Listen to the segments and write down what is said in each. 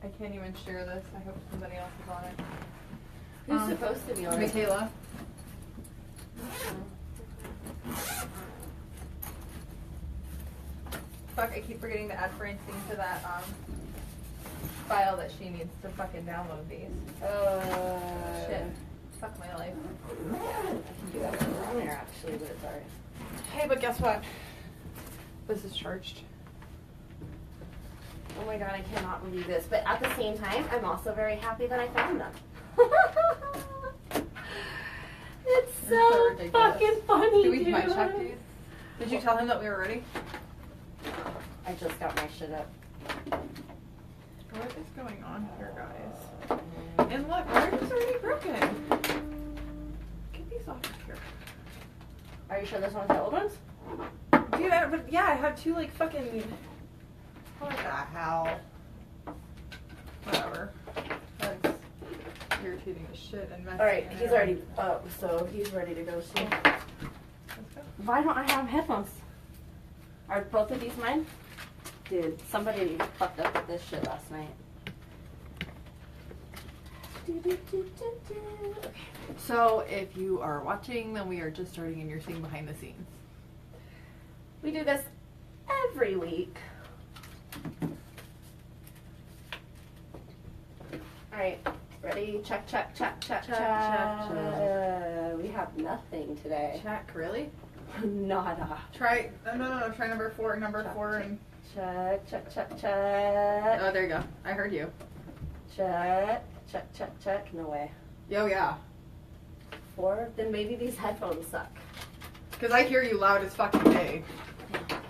I can't even share this. I hope somebody else is on it. Who's supposed to be on it? Michaela. Fuck, I keep forgetting to add Francine to that file that she needs to fucking download these. Shit. Fuck my life. I can do that on there actually, but it's alright. Hey, but guess what? This is charged. Oh my god, I cannot believe this. But at the same time, I'm also very happy that I found them. It's so fucking funny, Do we dude. might check these? Did you tell him that we were ready? I just got my shit up. What is going on here, guys? And look, ours is already broken. Get these off of here. Are you sure this one's the old ones? Dude, but yeah, I have two like fucking. What the hell? Whatever. That's irritating as shit and messy. Alright, he's already up, so he's ready to go soon. Let's go. Why don't I have headphones? Are both of these mine? Dude, somebody fucked up with this shit last night. Okay. So, if you are watching, then we are just starting and you're seeing behind the scenes. We do this every week. Alright, ready? Check, check, check, check, check. We have nothing today. Check, really? Nada. Try, no, try number 4, Check, four, and. Check, check, check, check. Oh, there you go. I heard you. Check, check, check, check. No way. Yo, yeah. 4? Then maybe these headphones suck. Because I hear you loud as fucking day.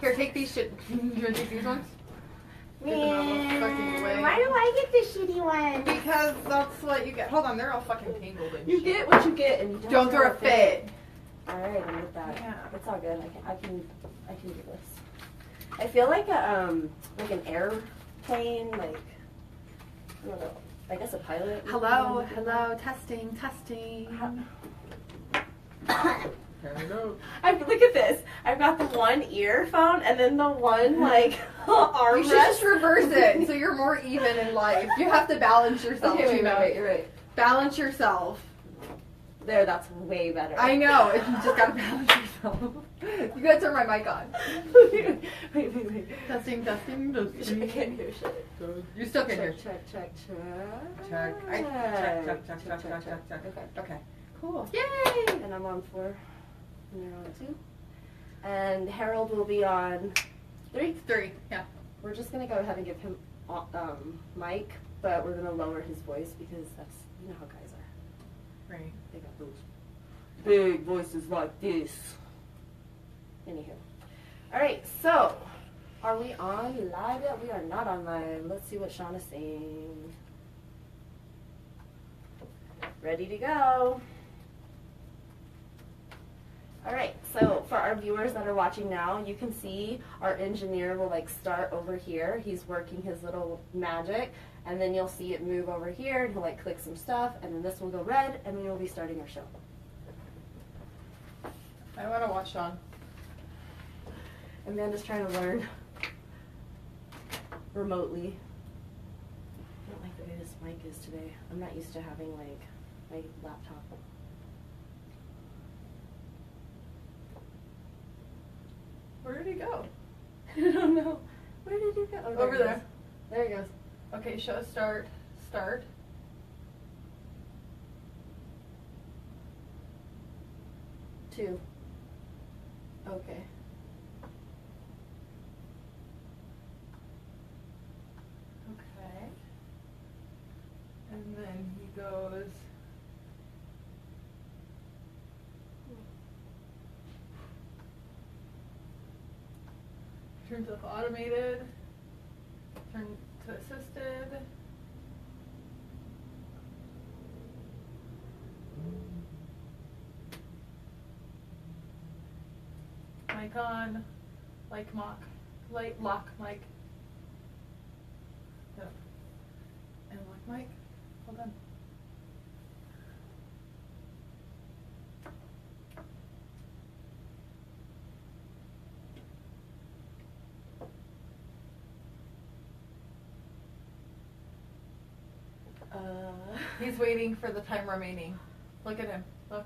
Here, take these shit. You want to take these ones? Get them out of the fucking way. Why do I get the shitty one? Because that's what you get. Hold on, they're all fucking tangled and You shit. get what you get, and you Don't throw a fit. Alright, I'm with that. Yeah. It's all good. I can do this. I feel like an airplane, like I don't know. I guess a pilot. Hello, testing. There we go. Look at this. I've got the one earphone and then the one like armrest. You should just reverse it so you're more even in life. You have to balance yourself. Okay, wait, you're right. Balance yourself. There, that's way better. I know. You just gotta balance yourself. You gotta turn my mic on. wait. Testing. I can't hear shit. You still can hear. Check. Check. Check. Okay. Cool. Yay! And I'm on 4. And you're on 2. And Harold will be on 3. 3. Yeah. We're just gonna go ahead and give him mic, but we're gonna lower his voice because that's, you know how guys are. Right. They got those big voices like this. Anywho. Alright, so are we on live yet? We are not on live. Let's see what Sean is saying. Ready to go. Alright, so for our viewers that are watching now, you can see our engineer will like start over here. He's working his little magic, and then you'll see it move over here, and he'll like click some stuff, and then this will go red, and we will be starting our show. I want to watch Sean. Amanda's trying to learn remotely. I don't like the way this mic is today. I'm not used to having like my laptop. Where did he go? I don't know. Where did he go? Oh, Over there. There he goes. Okay, show start. 2. Okay. Okay. And then he goes. Turns off automated. Turn to assisted. Mic on. Lock mic. Yep. And lock mic. Hold on. He's waiting for the time remaining. Look at him. Look.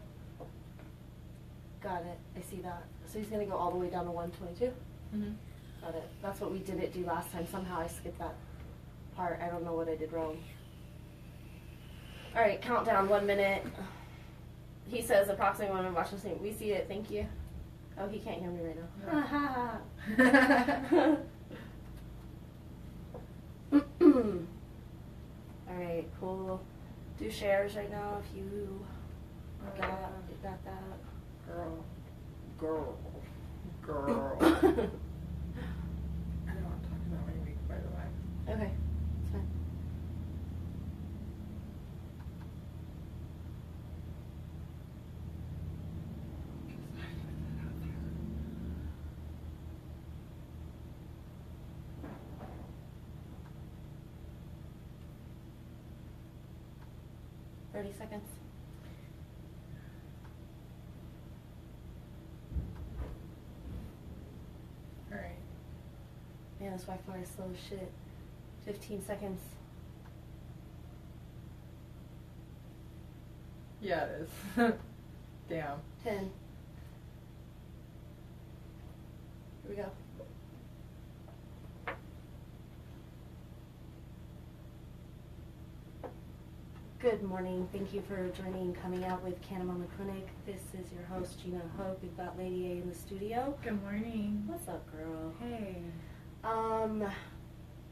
Got it. I see that. So he's gonna go all the way down to 122? Mhm. Got it. That's what we didn't do last time. Somehow I skipped that part. I don't know what I did wrong. Alright, countdown, 1 minute. He says approximately 1 minute, watch this thing. We see it, thank you. Oh, he can't hear me right now. Alright, cool. Do shares right now if you got that. Girl. Girl. Girl. I don't want to talk about my week, by the way. Okay, it's fine. Just 30 seconds. Alright. Man, this Wi-Fi is slow as shit. 15 seconds. Yeah, it is. Damn. 10. Here we go. Good morning. Thank you for joining Coming Out with CannaMama Clinic. This is your host, Gina Hope. We've got Lady A in the studio. Good morning. What's up, girl? Hey.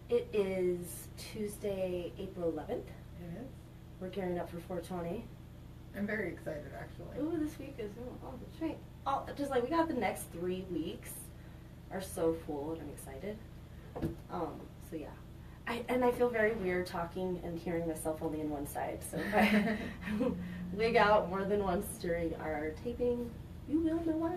It is Tuesday, April 11th. It is. We're gearing up for 420. I'm very excited, actually. Ooh, this week is, that's right. Just like, we got the next 3 weeks are so full and I'm excited. So yeah. I feel very weird talking and hearing myself only in one side. So if I wig out more than once during our taping, you will know why.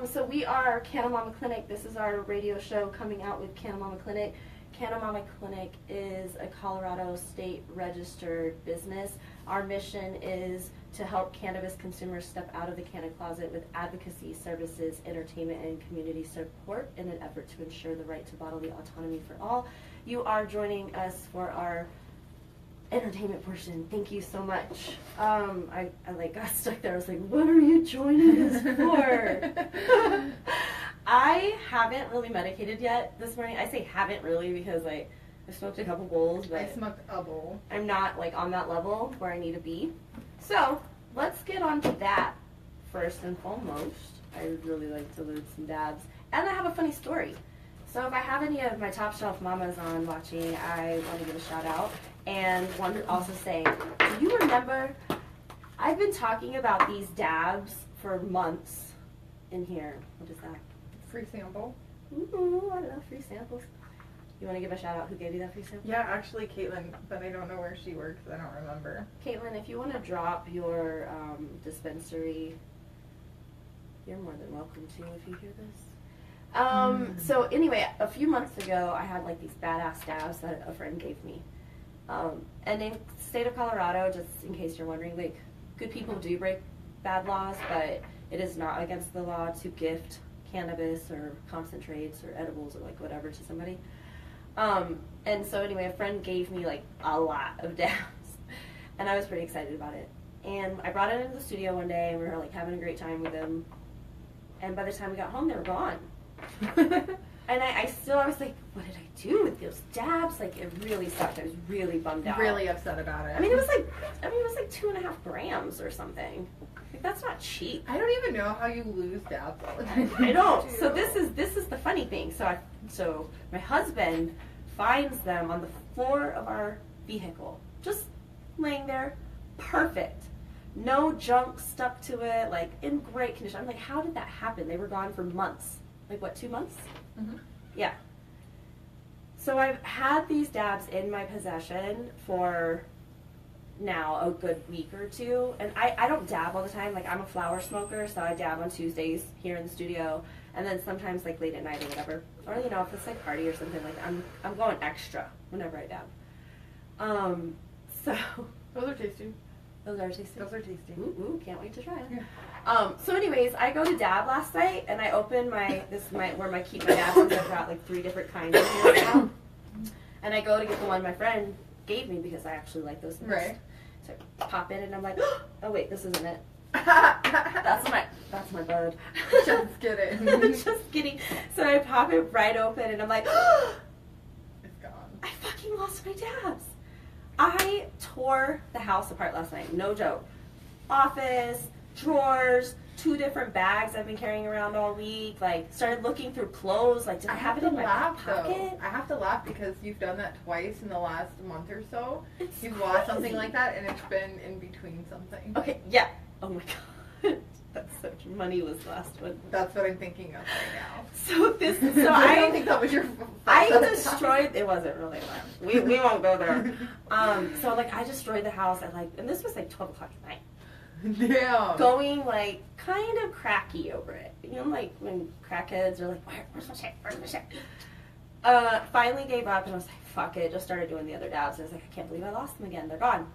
So we are CannaMama Clinic. This is our radio show Coming Out with CannaMama Clinic. CannaMama Clinic is a Colorado state registered business. Our mission is to help cannabis consumers step out of the canna closet with advocacy, services, entertainment, and community support in an effort to ensure the right to bodily autonomy for all. You are joining us for our entertainment portion. Thank you so much. I like got stuck there. I was like, what are you joining us for? I haven't really medicated yet this morning. I say haven't really because I smoked a couple bowls, but I smoked a bowl. I'm not like on that level where I need to be. So let's get on to that first and foremost. I would really like to learn some dabs. And I have a funny story. So if I have any of my top shelf mamas on watching, I want to give a shout out. And want to also say, do you remember, I've been talking about these dabs for months in here. What is that? Free sample. Ooh, I don't know, free samples. You want to give a shout out who gave you that free sample? Yeah, actually Caitlin, but I don't know where she works. I don't remember. Caitlin, if you want to drop your dispensary, you're more than welcome to if you hear this. So anyway, a few months ago, I had like these badass dabs that a friend gave me. And in the state of Colorado, just in case you're wondering, like, good people do break bad laws, but it is not against the law to gift cannabis or concentrates or edibles or like whatever to somebody. And so anyway, a friend gave me like a lot of dabs and I was pretty excited about it. And I brought it into the studio one day and we were like having a great time with them. And by the time we got home, they were gone. And I was like, what did I do with those dabs? Like, it really sucked. I was really bummed out. Really upset about it. I mean, it was like 2.5 grams or something. Like, that's not cheap. I don't even know how you lose dabs all the time. I don't. So this is the funny thing. So my husband finds them on the floor of our vehicle, just laying there, perfect. No junk stuck to it, like in great condition. I'm like, how did that happen? They were gone for months. Like what, 2 months? Mm-hmm. Yeah. So I've had these dabs in my possession for now a good week or two, and I don't dab all the time. Like, I'm a flower smoker, so I dab on Tuesdays here in the studio, and then sometimes like late at night or whatever, or you know, if it's like party or something, like I'm going extra whenever I dab. So Those are tasty. those are tasty. Those are tasty. Ooh, can't wait to try it. Yeah. So anyways, I go to dab last night and I open where I keep my dabs. I've got like 3 different kinds of here right now. And I go to get the one my friend gave me because I actually like those things. Right. So I pop in and I'm like, oh wait, this isn't it. That's my bud. Just kidding. Just kidding. So I pop it right open and I'm like, It's gone. I fucking lost my dabs. I tore the house apart last night. No joke. Office, drawers, 2 different bags I've been carrying around all week. Like, started looking through clothes. Like, did I have it in my back pocket? I have to laugh because you've done that twice in the last month or so. You've watched something like that and it's been in between something. Okay, yeah. Oh my god. That's such money was the last one. That's what I'm thinking of right now. So I don't think that was your I destroyed. It wasn't really loud. We won't go there. So like I destroyed the house at like, and this was like 12 o'clock at night. Damn. Going like kind of cracky over it. You know, like when crackheads are like, where's my shit? Where's my shit? Finally gave up and I was like, fuck it. Just started doing the other dabs. I was like, I can't believe I lost them again. They're gone.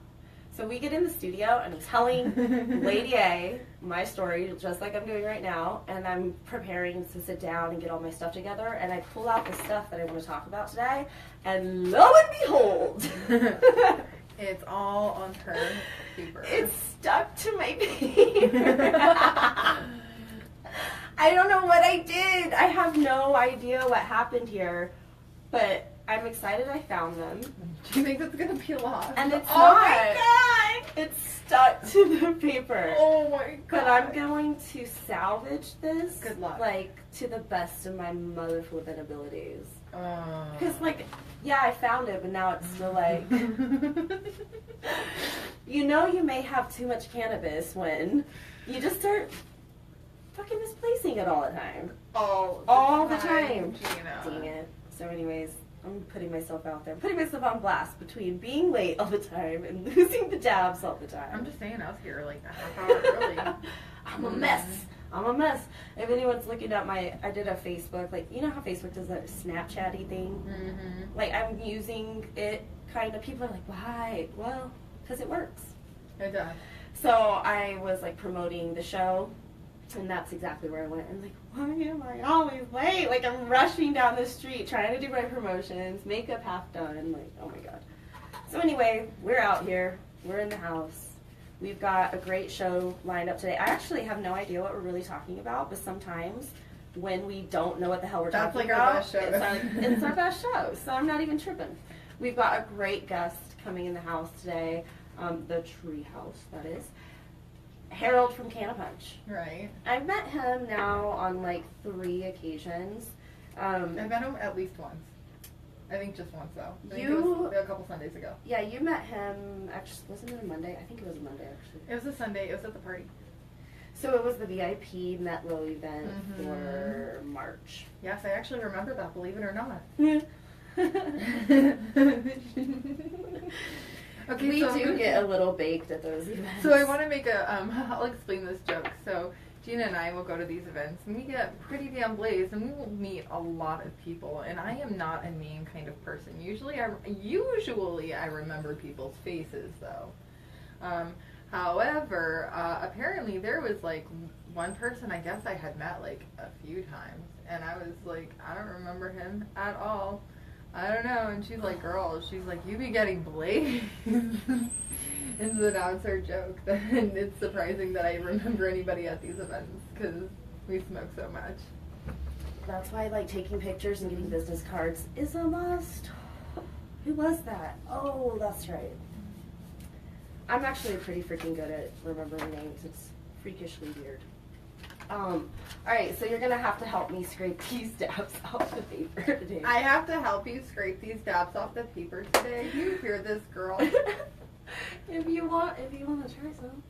So we get in the studio and I'm telling Lady A my story just like I'm doing right now, and I'm preparing to sit down and get all my stuff together, and I pull out the stuff that I want to talk about today, and lo and behold, it's all on her paper. It's stuck to my paper. I don't know what I did. I have no idea what happened here, but I'm excited I found them. Do you think that's gonna be lost? And it's oh not. my god! It's stuck to the paper. Oh my god! But I'm going to salvage this. Good luck. Like, to the best of my mother flippin' abilities. Oh. Because, like, yeah, I found it, but now it's still like... You know you may have too much cannabis when you just start fucking misplacing it all the time. All the time. Gina. Dang it. So anyways, I'm putting myself out there. I'm putting myself on blast between being late all the time and losing the dabs all the time. I'm just saying, I was here like a half hour early. I'm a mess. I'm a mess. If anyone's looking at I did a Facebook, like, you know how Facebook does that Snapchat-y thing? Mm-hmm. Like, I'm using it kind of, people are like, why? Well, because it works. It does. So I was, like, promoting the show, and that's exactly where I went. I'm like, why am I always late? Like, I'm rushing down the street trying to do my promotions, makeup half done. Like, oh my god. So anyway, we're out here. We're in the house. We've got a great show lined up today. I actually have no idea what we're really talking about, but sometimes when we don't know what the hell we're That's talking like our about, best show. it's our best show. So I'm not even tripping. We've got a great guest coming in the house today, the tree house, that is. Harold from Canna Punch. Right. I've met him now on like 3 occasions. I've met him at least once. I think just once though. I think it You- was a couple Sundays ago. Yeah, you met him, actually, wasn't it a Monday? I think it was a Monday, actually. It was a Sunday. It was at the party. So it was the VIP Metlo event Mhm. for March. Yes, I actually remember that. Believe it or not. Okay, We so do get a little baked at those events. So I want to make a, I'll explain this joke. So Gina and I will go to these events and we get pretty damn blazed and we will meet a lot of people, and I am not a name kind of person. Usually I remember people's faces though. However, apparently there was like one person I guess I had met like a few times, and I was like, I don't remember him at all. I don't know. And she's like, girl, she's like, you be getting blazed. And so now it's her joke. And it's surprising that I remember anybody at these events because we smoke so much. That's why like taking pictures and getting business cards is a must. Who was that? Oh, that's right. I'm actually pretty freaking good at remembering names. It's freakishly weird. Alright, so you're gonna have to help me scrape these dabs off the paper today. I have to help you scrape these dabs off the paper today. Do you hear this, girl? If you want to try some.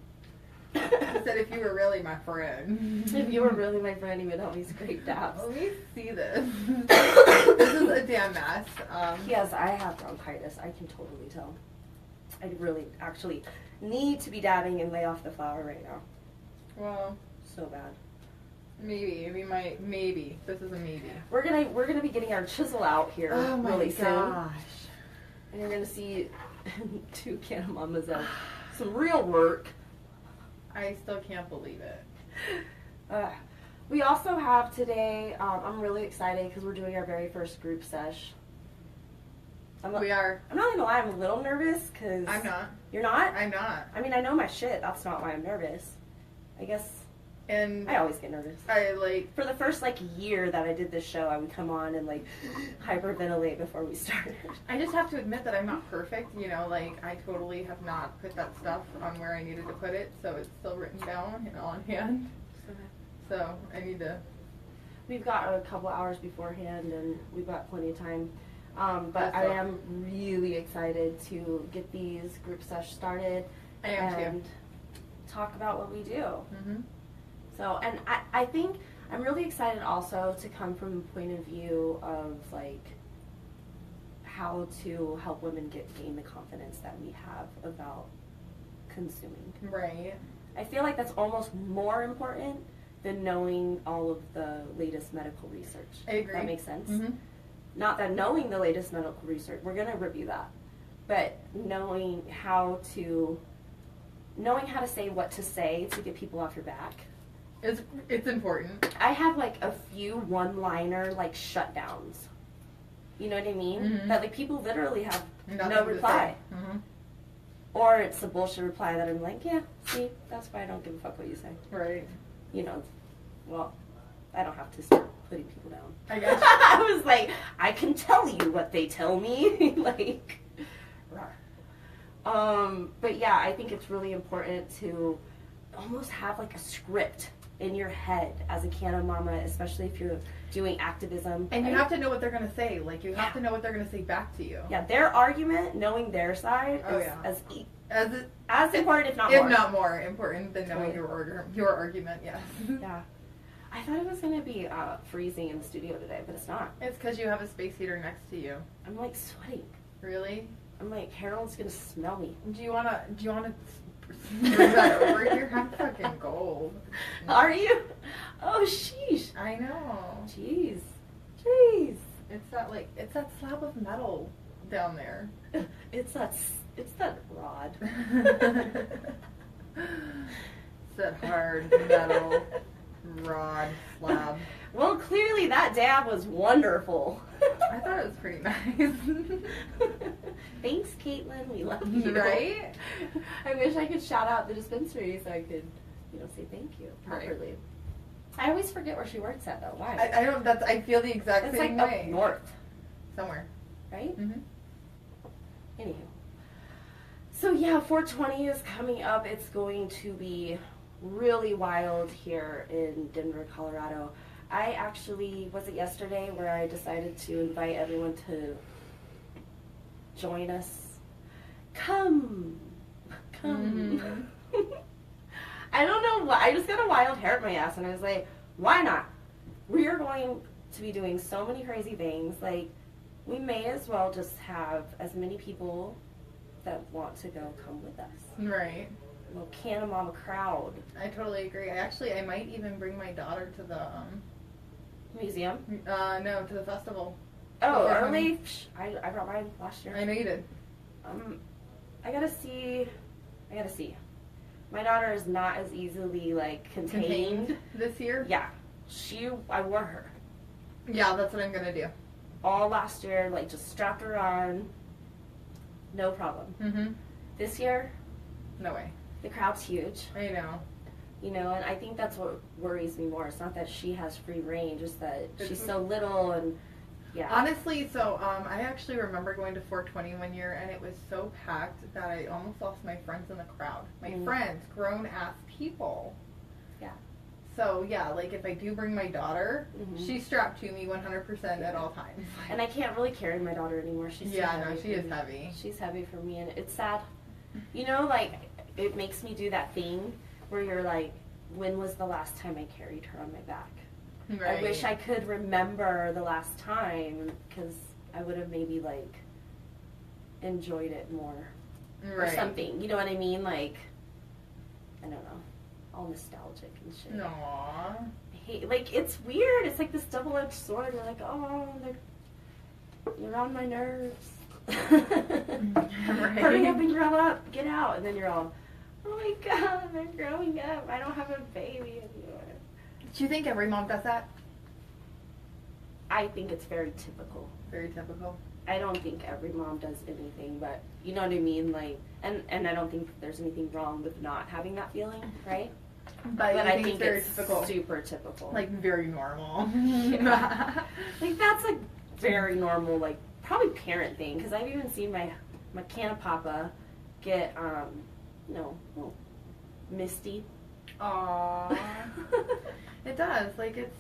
I said if you were really my friend. If you were really my friend, you would help me scrape dabs. Let me see this. This is a damn mess. Yes, I have bronchitis. I can totally tell. I really actually need to be dabbing and lay off the flour right now. Well, So bad. maybe we might. Maybe this is a maybe. We're gonna be getting our chisel out here Oh my really soon, gosh. and you're gonna see 2 CannaMamas of some real work. I still can't believe it. We also have today. I'm really excited because we're doing our very first group sesh. We are. I'm not gonna lie, I'm a little nervous because I'm not. You're not? I'm not. I mean, I know my shit. That's not why I'm nervous. I guess. And I always get nervous. I like for the first year that I did this show, I would come on and hyperventilate before we started. I just have to admit that I'm not perfect. You know, I totally have not put that stuff on where I needed to put it, so it's still written down and on hand. So I need to. We've got a couple hours beforehand, and we've got plenty of time. But I am really excited to get these group sessions started and talk about what we do. Mm-hmm. So, and I think I'm really excited also to come from the point of view of how to help women gain the confidence that we have about consuming. Right. I feel like that's almost more important than knowing all of the latest medical research. I agree. That makes sense? Mm-hmm. Not that knowing the latest medical research, we're going to review that, but knowing how to say what to say to get people off your back. It's important. I have a few one-liner shutdowns. You know what I mean? Mm-hmm. That people literally have Nothing no reply. Mm-hmm. Or it's a bullshit reply that I'm yeah, see, that's why I don't give a fuck what you say. Right. You know, well, I don't have to start putting people down. I guess. I was I can tell you what they tell me. But yeah, I think it's really important to almost have a script in your head as a CannaMama, especially if you're doing activism. And you have to know what they're going to say. You have to know what they're going to say back to you. Yeah, their argument, knowing their side is as important, if not more. If not more important than knowing your argument, yes. Yeah. I thought it was going to be freezing in the studio today, but it's not. It's because you have a space heater next to you. I'm sweating. Really? I'm Harold's going to smell me. Do you want to bring that over here? I'm fucking gold. Are you? Oh, sheesh. I know. Jeez. It's that slab of metal down there. It's that rod. It's that hard metal rod slab. Well, clearly that dab was wonderful. I thought it was pretty nice. Thanks, Caitlin. We love you. Right? I wish I could shout out the dispensary so I could, say thank you properly. Right. I always forget where she works at, though. Why? I don't. I feel the exact same way. Up north, somewhere, right? Mm-hmm. Anywho, so yeah, 420 is coming up. It's going to be really wild here in Denver, Colorado. I actually, was it yesterday where I decided to invite everyone to join us? Come. Mm-hmm. I don't know why, I just got a wild hair in my ass and I was why not? We are going to be doing so many crazy things, we may as well just have as many people that want to go come with us. Right. A little CannaMama crowd. I totally agree. I might even bring my daughter to the museum? No, to the festival. Oh, early? I brought mine last year. I know you did. I gotta see. My daughter is not as easily contained this year. Yeah, I wore her. Yeah, that's what I'm gonna do. All last year, just strapped her on. No problem. Mm-hmm. This year, no way. The crowd's huge. I know. And I think that's what worries me more. It's not that she has free reign, just that she's so little and, yeah. Honestly, so I actually remember going to 420 one year, and it was so packed that I almost lost my friends in the crowd. My friends, grown-ass people. Yeah. So, yeah, if I do bring my daughter, she's strapped to me 100% at all times. And I can't really carry my daughter anymore. She's she is heavy. She's heavy for me, and it's sad. It makes me do that thing where you're when was the last time I carried her on my back? Right. I wish I could remember the last time, because I would have maybe enjoyed it more. Right. Or something. You know what I mean? I don't know. All nostalgic and shit. Aww. It's weird. It's this double-edged sword. You're oh, you're on my nerves. Right. Hurry up and grow up. Get out. And then you're all, oh my God, I'm growing up. I don't have a baby anymore. Do you think every mom does that? I think it's very typical. Very typical. I don't think every mom does anything, but you know what I mean? Like, and I don't think there's anything wrong with not having that feeling, right? But I think it's typical. super typical. Like, very normal. Yeah. Like, that's a very normal, like, probably parent thing, because I've even seen my CannaPapa get, little misty. Aww. It does. Like, it's...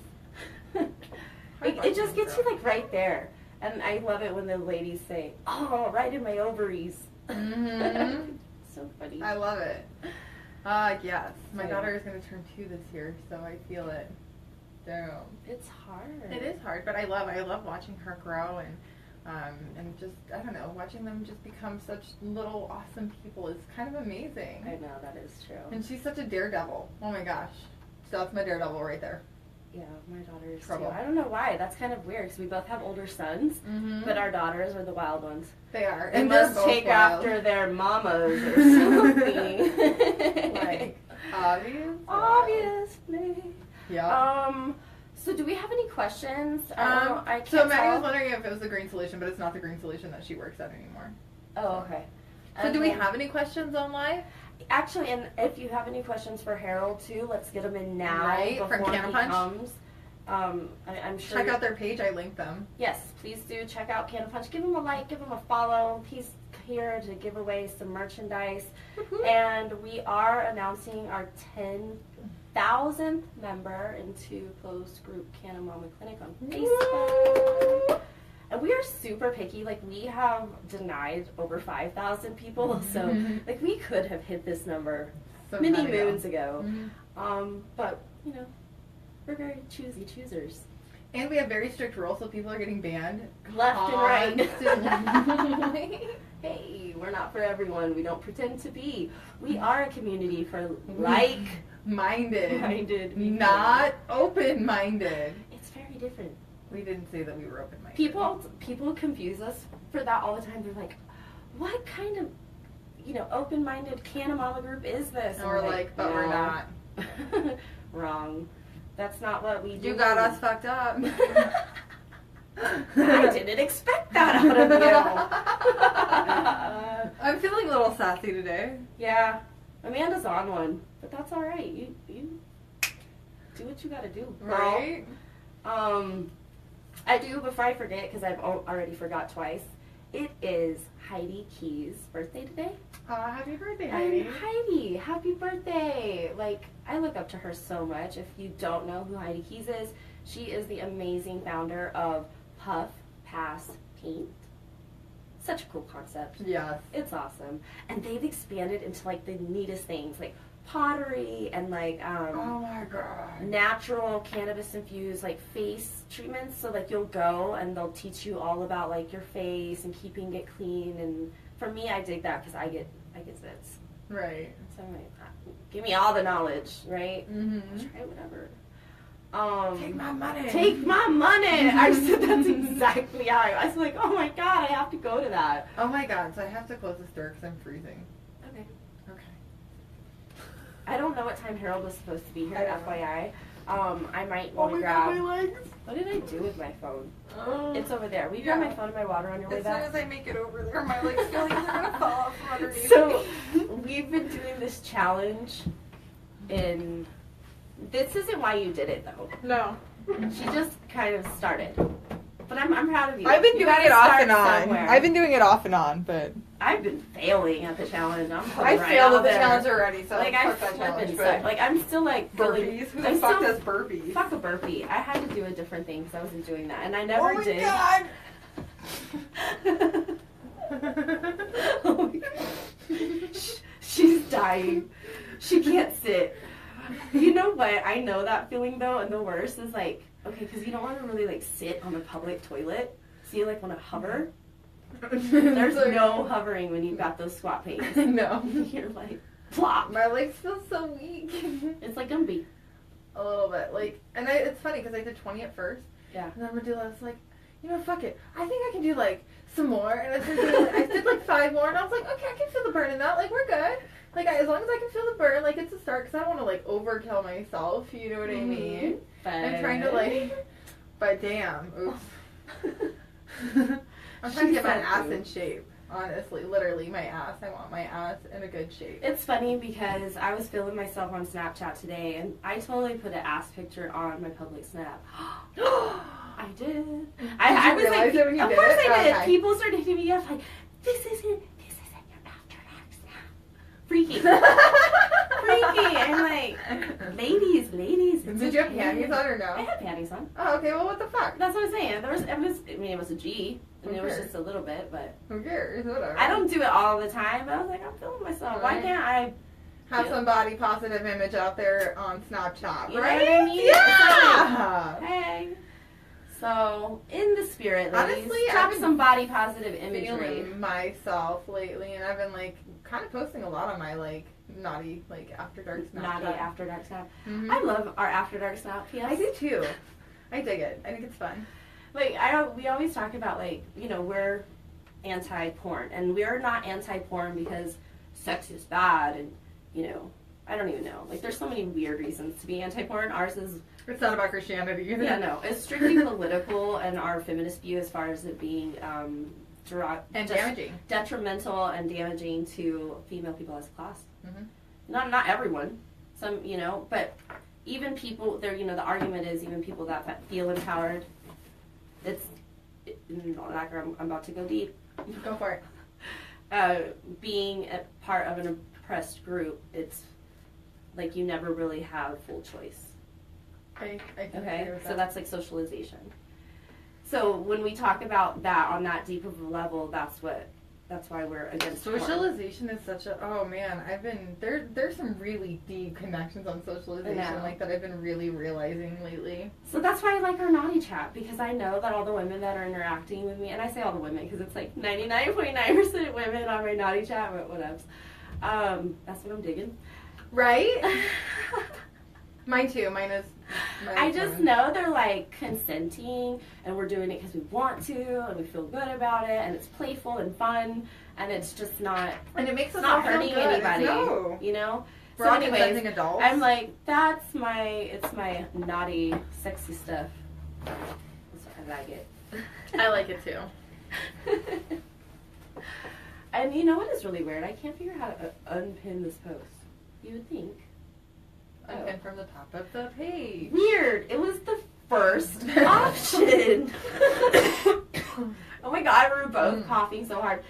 it just gets you, like, right there. And I love it when the ladies say, oh, right in my ovaries. Mm-hmm. So funny. I love it. Yes. My daughter is going to turn 2 this year, so I feel it. Damn. It's hard. It is hard, but I love watching her grow and just, I don't know, watching them just become such little awesome people is kind of amazing. I know, that is true. And she's such a daredevil. Oh my gosh. So that's my daredevil right there. Yeah, my daughters Trouble. too. I don't know why. That's kind of weird because we both have older sons, but our daughters are the wild ones. They are. They And must they're both take wild. after their mamas or something. Like, obvious? Obviously. Yeah. So do we have any questions? So can't Maddie tell. was wondering if it was the green solution, but it's not the green solution that she works at anymore. Oh, okay. So do we have any questions on live? Actually, and if you have any questions for Harold too, let's get them in now Right, before from he Canna Punch? comes. I'm sure. Check out their page. I linked them. Yes, please do check out Canna Punch. Give him a like, give him a follow. He's here to give away some merchandise, and we are announcing our 10,000th member into closed group CannaMama Clinic on Facebook. And we are super picky. Like, we have denied over 5,000 people, so like we could have hit this number many moons ago. But you know, we're very choosy choosers. And we have very strict rules, so people are getting banned Left and constantly. right. Hey, we're not for everyone. We don't pretend to be. We are a community for like-minded Minded, not open-minded. It's very different. We didn't say that we were open-minded. People confuse us for that all the time. They're like, what kind of, open-minded CannaMama group is this? And we're like, but we're not. Wrong. That's not what we do. You got us fucked up. I didn't expect that out of you. I'm feeling a little sassy today. Yeah. Amanda's on one, but that's all right. You do what you gotta do, girl. Right? I do, before I forget, because I've already forgot twice, it is Heidi Key's birthday today. Happy birthday, Heidi. Heidi, happy birthday. Like, I look up to her so much. If you don't know who Heidi Keys is, she is the amazing founder of Puff Pass Paint. Such a cool concept. Yes. It's awesome. And they've expanded into, like, the neatest things, like pottery and, like, oh my god. natural cannabis-infused, like, face treatments. So, like, you'll go and they'll teach you all about, like, your face and keeping it clean. And for me, I dig that because I get zits. Right. So I'm like, give me all the knowledge, right? Mm-hmm. Try whatever. Take my money. Take my money. I said that's exactly how I was like, oh my god, I have to go to that. Oh my god, so I have to close this door because I'm freezing. Okay. Okay. I don't know what time Harold was supposed to be here, FYI. I might Oh want to my grab. god, my legs. What did I do with my phone? Oh. It's over there. Will you grab my phone and my water on your way As back? soon as I make it over there, my legs feel like they're gonna fall off from underneath. So, we've been doing this challenge in... This isn't why you did it, though. No. She just kind of started. But I'm proud of you. I've been You doing gotta it off start and on. somewhere. I've been doing it off and on, but I've been failing at the challenge. I'm I right failed out at the there. challenge already, so Like, fuck that I challenge. flipping But suck. Like, I'm still like feeling- burpees? Who I the fuck still- does burpees? Fuck a burpee. I had to do a different thing because I wasn't doing that, and I never oh did. God. Oh my god! She's dying. She can't sit. You know what? I know that feeling though, and the worst is like, okay, because you don't want to really like sit on a public toilet, so you like want to hover. There's no hovering when you've got those squat pains. No. You're like, plop. My legs feel so weak. It's like Gumby. A little bit, like, and it's funny because I did 20 at first. Yeah. And then Medulla was like, you know, fuck it. I think I can do like some more. And I did like 5 more, and I was like, okay, I can feel the burn in that. Like, we're good. Like, as long as I can feel the burn, like, it's a start. Because I don't want to like overkill myself. You know what I mean? But... I'm trying to like, but damn, oops. I'm trying to get my ass in shape. Honestly, literally, my ass. I want my ass in a good shape. It's funny because I was filming myself on Snapchat today, and I totally put an ass picture on my public Snap. I did. I was like, it when you of did course it? I did. Okay. People started hitting me up like, this isn't your after dark Snap. Freaky. Freaky. I'm like, ladies. Did you have panties on or I no? had panties on. Oh, okay. Well, what the fuck? That's what I'm saying. It was a G, and it was Okay. just a little bit, but Who cares? Whatever. I don't do it all the time. But I was like, I'm filming myself. Why Right. can't I? have some body positive image out there on Snapchat, You know right? what I mean? Yeah. Hey. So, in the spirit, ladies, Honestly, drop I've been some body positive imagery. Feeling myself lately, and I've been like kind of posting a lot on my like naughty like after dark Snapchat. Naughty After Dark Snap. Mhm. I love our After Dark Snap. Yes. I do too. I dig it. I think it's fun. Like, we always talk about, like, you know, we're anti-porn. And we're not anti-porn because sex is bad and, you know, I don't even know. Like, there's so many weird reasons to be anti-porn. Ours is... It's not about Christianity either. Yeah, no. It's strictly political and our feminist view as far as it being Damaging. detrimental and damaging to female people as a class. Mhm. Not everyone. Some, you know, but even people, there, you know, the argument is even people that feel empowered. I'm about to go deep. Go for it. Being a part of an oppressed group, it's like you never really have full choice. I can Okay, agree with so that. that's like socialization. So when we talk about that on that deep of a level, that's why we're against porn. Socialization is such a there's some really deep connections on socialization like that I've been really realizing lately. So that's why I like our naughty chat, because I know that all the women that are interacting with me, and I say all the women because it's like 99.9% women on my naughty chat, but whatevs. That's what I'm digging. Right? Mine too. I just know they're like consenting, and we're doing it because we want to, and we feel good about it, and it's playful and fun, and it's just not. And it makes us not all feel hurting good. anybody. No. You know. We're So all anyways, consenting adults. I'm like, it's my naughty, sexy stuff. I like it. I like it too. And you know what is really weird? I can't figure out how to unpin this post. You would think. Unpin from the top of the page. Weird. It was the first option. Oh my god, we're both coughing so hard.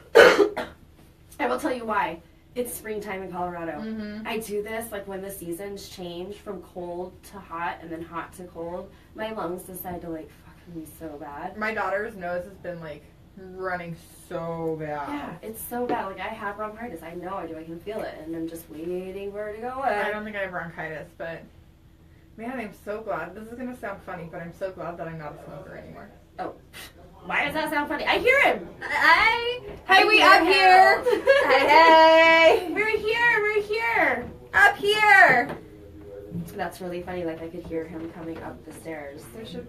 I will tell you why. It's springtime in Colorado. Mm-hmm. I do this like when the seasons change from cold to hot and then hot to cold. My lungs decide to like fucking me so bad. My daughter's nose has been like running so bad. Yeah, it's so bad. Like I have bronchitis. I know I do. I can feel it, and I'm just waiting for it to go away. I don't think I have bronchitis, but man, I'm so glad. This is gonna sound funny, but I'm so glad that I'm not a smoker anymore. Oh, why does that sound funny? I hear him. Hey, we up here. Hey, We're here. We're here. up here. That's really funny. Like I could hear him coming up the stairs. We should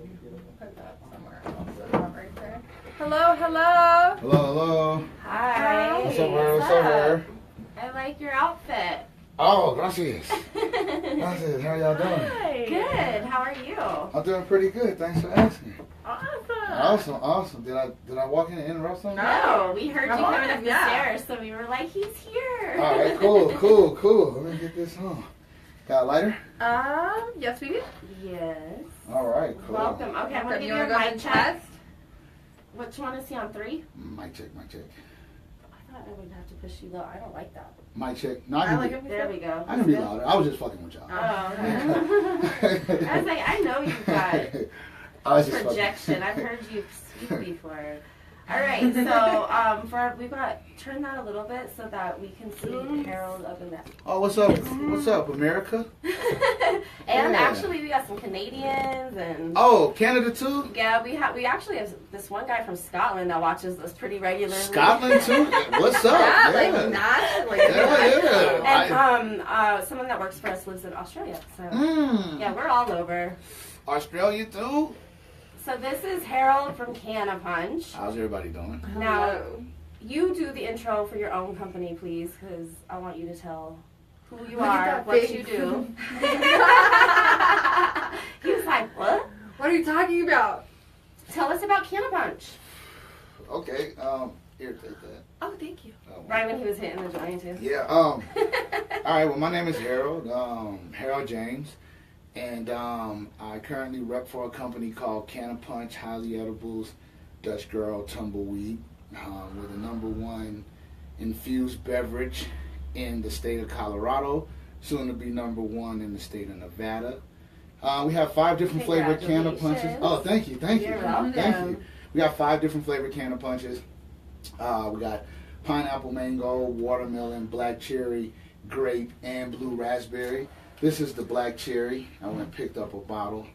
put that somewhere else. So not right there. Hello, hello. Hello. Hi. What's up, man? What's up, I like your outfit. Oh, gracias. Gracias. How y'all doing? Hi. Good. How are you? I'm doing pretty good. Thanks for asking. Awesome. Awesome. Did I walk in and interrupt something? No, we heard you Come on, coming up the yeah. stairs, so we were like, he's here. All right. Cool. Let me get this on. Got a lighter? Yes, we do. Yes. All right. Cool. Welcome. Okay, I'm going to give You you a want to go ahead mic and check. test? What you want to see on 3? Mic check. I thought I would have to push you low. I don't like that. Mic check. No, I I can like be, it. There we go. I can be louder. I was just fucking with y'all. Oh, okay. I was like, I know you've got I was just projection. I've heard you speak before. All right, so we've got turn that a little bit so that we can see Harold up in there. Oh, what's up? What's up, America? And Yeah. actually, we got some Canadians and. Oh, Canada too? Yeah, we actually have this one guy from Scotland that watches us pretty regularly. Scotland too? What's up? Yeah, like nationally. Yeah. And someone that works for us lives in Australia. So Mm. yeah, we're all over. Australia too? So this is Harold from Canna Punch. How's everybody doing? Now, you do the intro for your own company, please, because I want you to tell who you Look at are, that what face. you do. He was like, what? What are you talking about? Tell us about Canna Punch. Okay, here, take that. Oh, thank you. Right when he was hitting the joint too. Yeah, all right, well, my name is Harold, Harold James, and I currently rep for a company called Canna Punch, Highly Edibles, Dutch Girl, Tumbleweed. We're the #1 infused beverage in the state of Colorado, soon to be #1 in the state of Nevada. We have 5 different flavored Canna Punches. Oh, thank you. You're welcome. Thank you. We got 5 different flavored Canna Punches. We got pineapple, mango, watermelon, black cherry, grape, and blue raspberry. This is the black cherry. I went and picked up a bottle.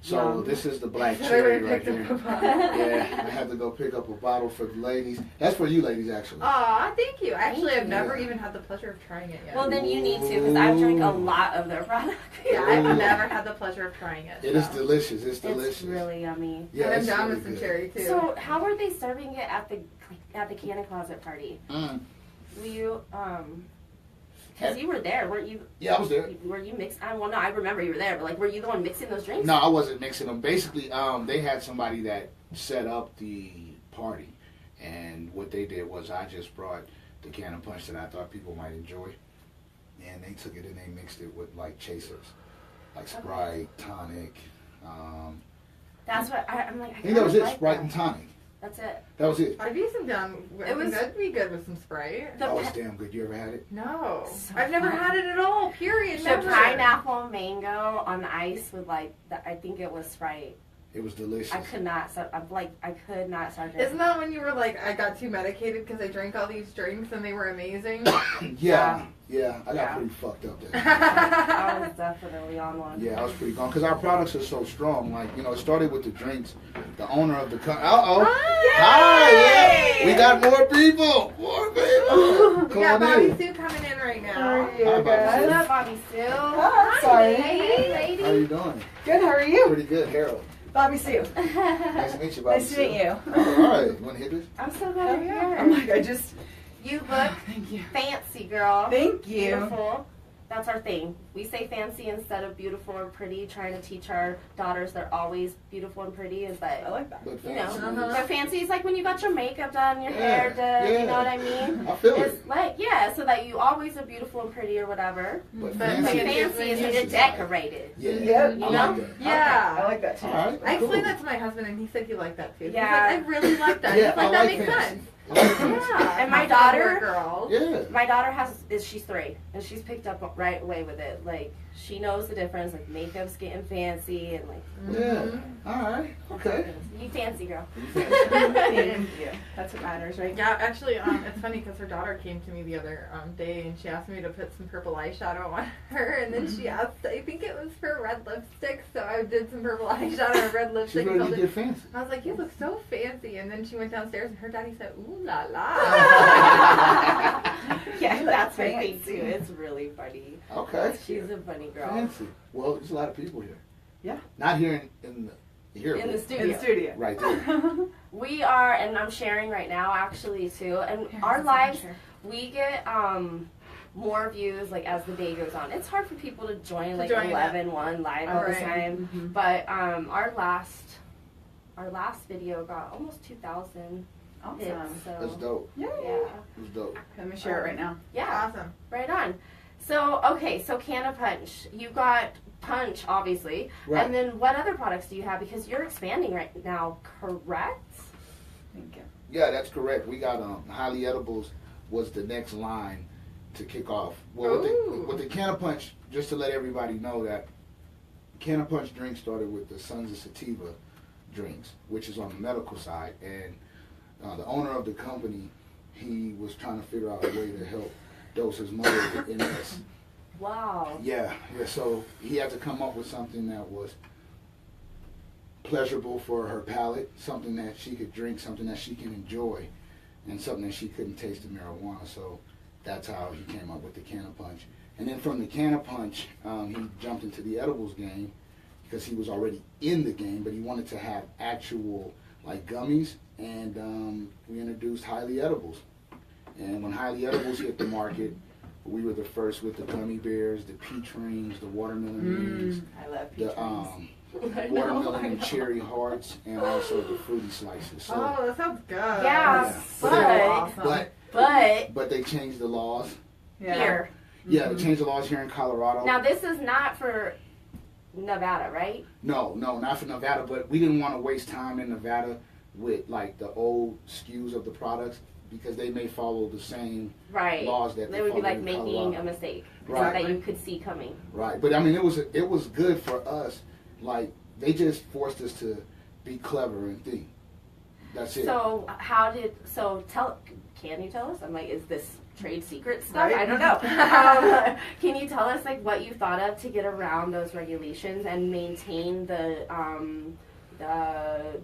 So this is the black cherry right here. Yeah, I had to go pick up a bottle for the ladies. That's for you ladies, actually. Aw, thank you. Actually, I've never Yeah. even had the pleasure of trying it yet. Well, then you need to, because I've drank a lot of their product. Yeah, I've never had the pleasure of trying it. It is so. delicious. It's delicious. It's really yummy. Yeah, And I'm it's down really with some good. cherry too. So, how are they serving it at the Canna Closet party? Were you because you were there, weren't you? Yeah, I was there. Were you mixing? Well, no, I remember you were there, but like, were you the one mixing those drinks? No, I wasn't mixing them. Basically, they had somebody that set up the party, and what they did was I just brought the Canna Punch that I thought people might enjoy, and they took it and they mixed it with like chasers, like Sprite, tonic. That's what I'm like. I think that was it, like Sprite that. and tonic. That's it. That was it. I'd be some down. It was- That'd be good with some Sprite. The Oh, it's damn good. You ever had it? No, So I've never fun. had it at all. Period. The Never. pineapple mango on the ice with like, I think it was Sprite. It was delicious. I could not. So I could not start it. Isn't that when you were like, I got too medicated because I drank all these drinks and they were amazing? Yeah, I got Yeah. pretty fucked up there. I was definitely on one. Yeah, I was pretty gone because our products are so strong. Like, you know, it started with the drinks. The owner of the company. Hi, yeah. We got more people. More people. We Come got on Bobby in. Sue coming in right now. How are you Hi, Bobby guys? What's up, Bobby Sue? Oh, sorry. Hey, lady. How you doing? Good, how are you? Pretty good, Harold. Bobby Sue. Nice to meet you, Bobby. Nice to meet you. All right, you want to hit this? I'm so glad you're here. Oh my god, just You look thank you. fancy, girl. Thank you. Beautiful. That's our thing. We say fancy instead of beautiful or pretty, trying to teach our daughters they're always beautiful and pretty. I But, like that. But you know, fancy. but fancy is like when you got your makeup done, your Yeah, hair done, yeah. you know what I mean? I feel It's it. like, yeah, so that you always are beautiful and pretty or whatever. But But fancy. fancy Fancy is when you're Fancy. decorated. Yeah, Yep. I You like know? that. Yeah. I like that too. All right. I cool. explained that to my husband and he said he liked that too. Yeah. He's like, I really like that. Yeah, He's like, I that like makes fancy. sense. I like fancy. Yeah. And my Not for daughter- girls. Yeah. My daughter she's 3, and she's picked up right away with it. Like, she knows the difference, like, makeup's getting fancy, and like, Yeah. All right. Okay. you fancy, girl. Thank you. That's what matters, right? Yeah, actually, it's funny because her daughter came to me the other day and she asked me to put some purple eyeshadow on her, and then she asked, I think it was for red lipstick, so I did some purple eyeshadow and red She's lipstick. ready and to told her- get fancy. I was like, you look so fancy, and then she went downstairs and her daddy said, ooh la la. Yeah, that's my Fancy. thing too. It's really funny. Okay. She's a funny girl. Fancy. Well, there's a lot of people here. Yeah. Not here in the here. In the In studio. the studio. Right there. We are, and I'm sharing right now actually too, and our lives, we get more views like as the day goes on. It's hard for people to join like join 11-1 live all the Right. time, Mhm. but our last video got almost 2,000 hits, Awesome. That's so dope. yeah, That's dope. Let me share it right now. yeah, Awesome. right on. So okay, so Canna Punch, you got Punch obviously, Right. and then what other products do you have? Because you're expanding right now, correct? Thank you. Yeah, that's correct. We got Highly Edibles was the next line to kick off. Well, Ooh. with the Canna Punch, just to let everybody know that Canna Punch drink started with the Sons of Sativa drinks, which is on the medical side, and the owner of the company, he was trying to figure out a way to help dose his mother with MS. Wow. Yeah, so he had to come up with something that was pleasurable for her palate, something that she could drink, something that she can enjoy, and something that she couldn't taste the marijuana. So that's how he came up with the Canna Punch. And then from the Canna Punch, he jumped into the edibles game because he was already in the game, but he wanted to have actual like gummies, and we introduced Highly Edibles. And when Highly Edibles hit the market, we were the first with the gummy bears, the peach rings, the watermelon rings, I love peach the rings. watermelon and cherry hearts, and also the fruity slices. So, Oh, that sounds good. Yeah, but but they changed the laws. Yeah. here. Yeah, they changed the laws here in Colorado. Now this is not for Nevada, right? No, not for Nevada, but we didn't want to waste time in Nevada with like the old SKUs of the products because they may follow the same Right. laws that They would be follow like in making Colorado. a mistake Right. that you could see coming. Right, but I mean, it was good for us. Like they just forced us to be clever and think. That's it. So can you tell us? I'm like, is this trade secret stuff? Right. I don't know. Can you tell us like what you thought of to get around those regulations and maintain the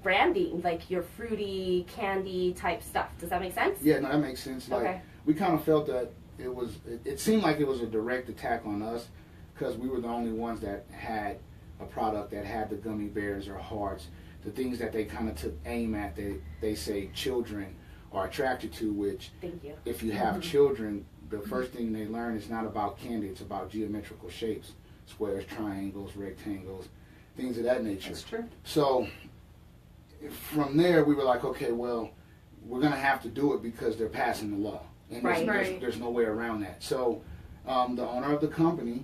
branding, like your fruity candy type stuff? Does that make sense? Yeah, no, that makes sense. Like Okay. we kind of felt that it seemed like it was a direct attack on us because we were the only ones that had a product that had the gummy bears or hearts, the things that they kind of took aim at. They say children are attracted to, which Thank you. if you have children, the first thing they learn is not about candy, it's about geometrical shapes, squares, triangles, rectangles, things of that nature. That's true. So from there, we were like, okay, well, we're going to have to do it because they're passing the law. And Right. there's no way around that. So the owner of the company,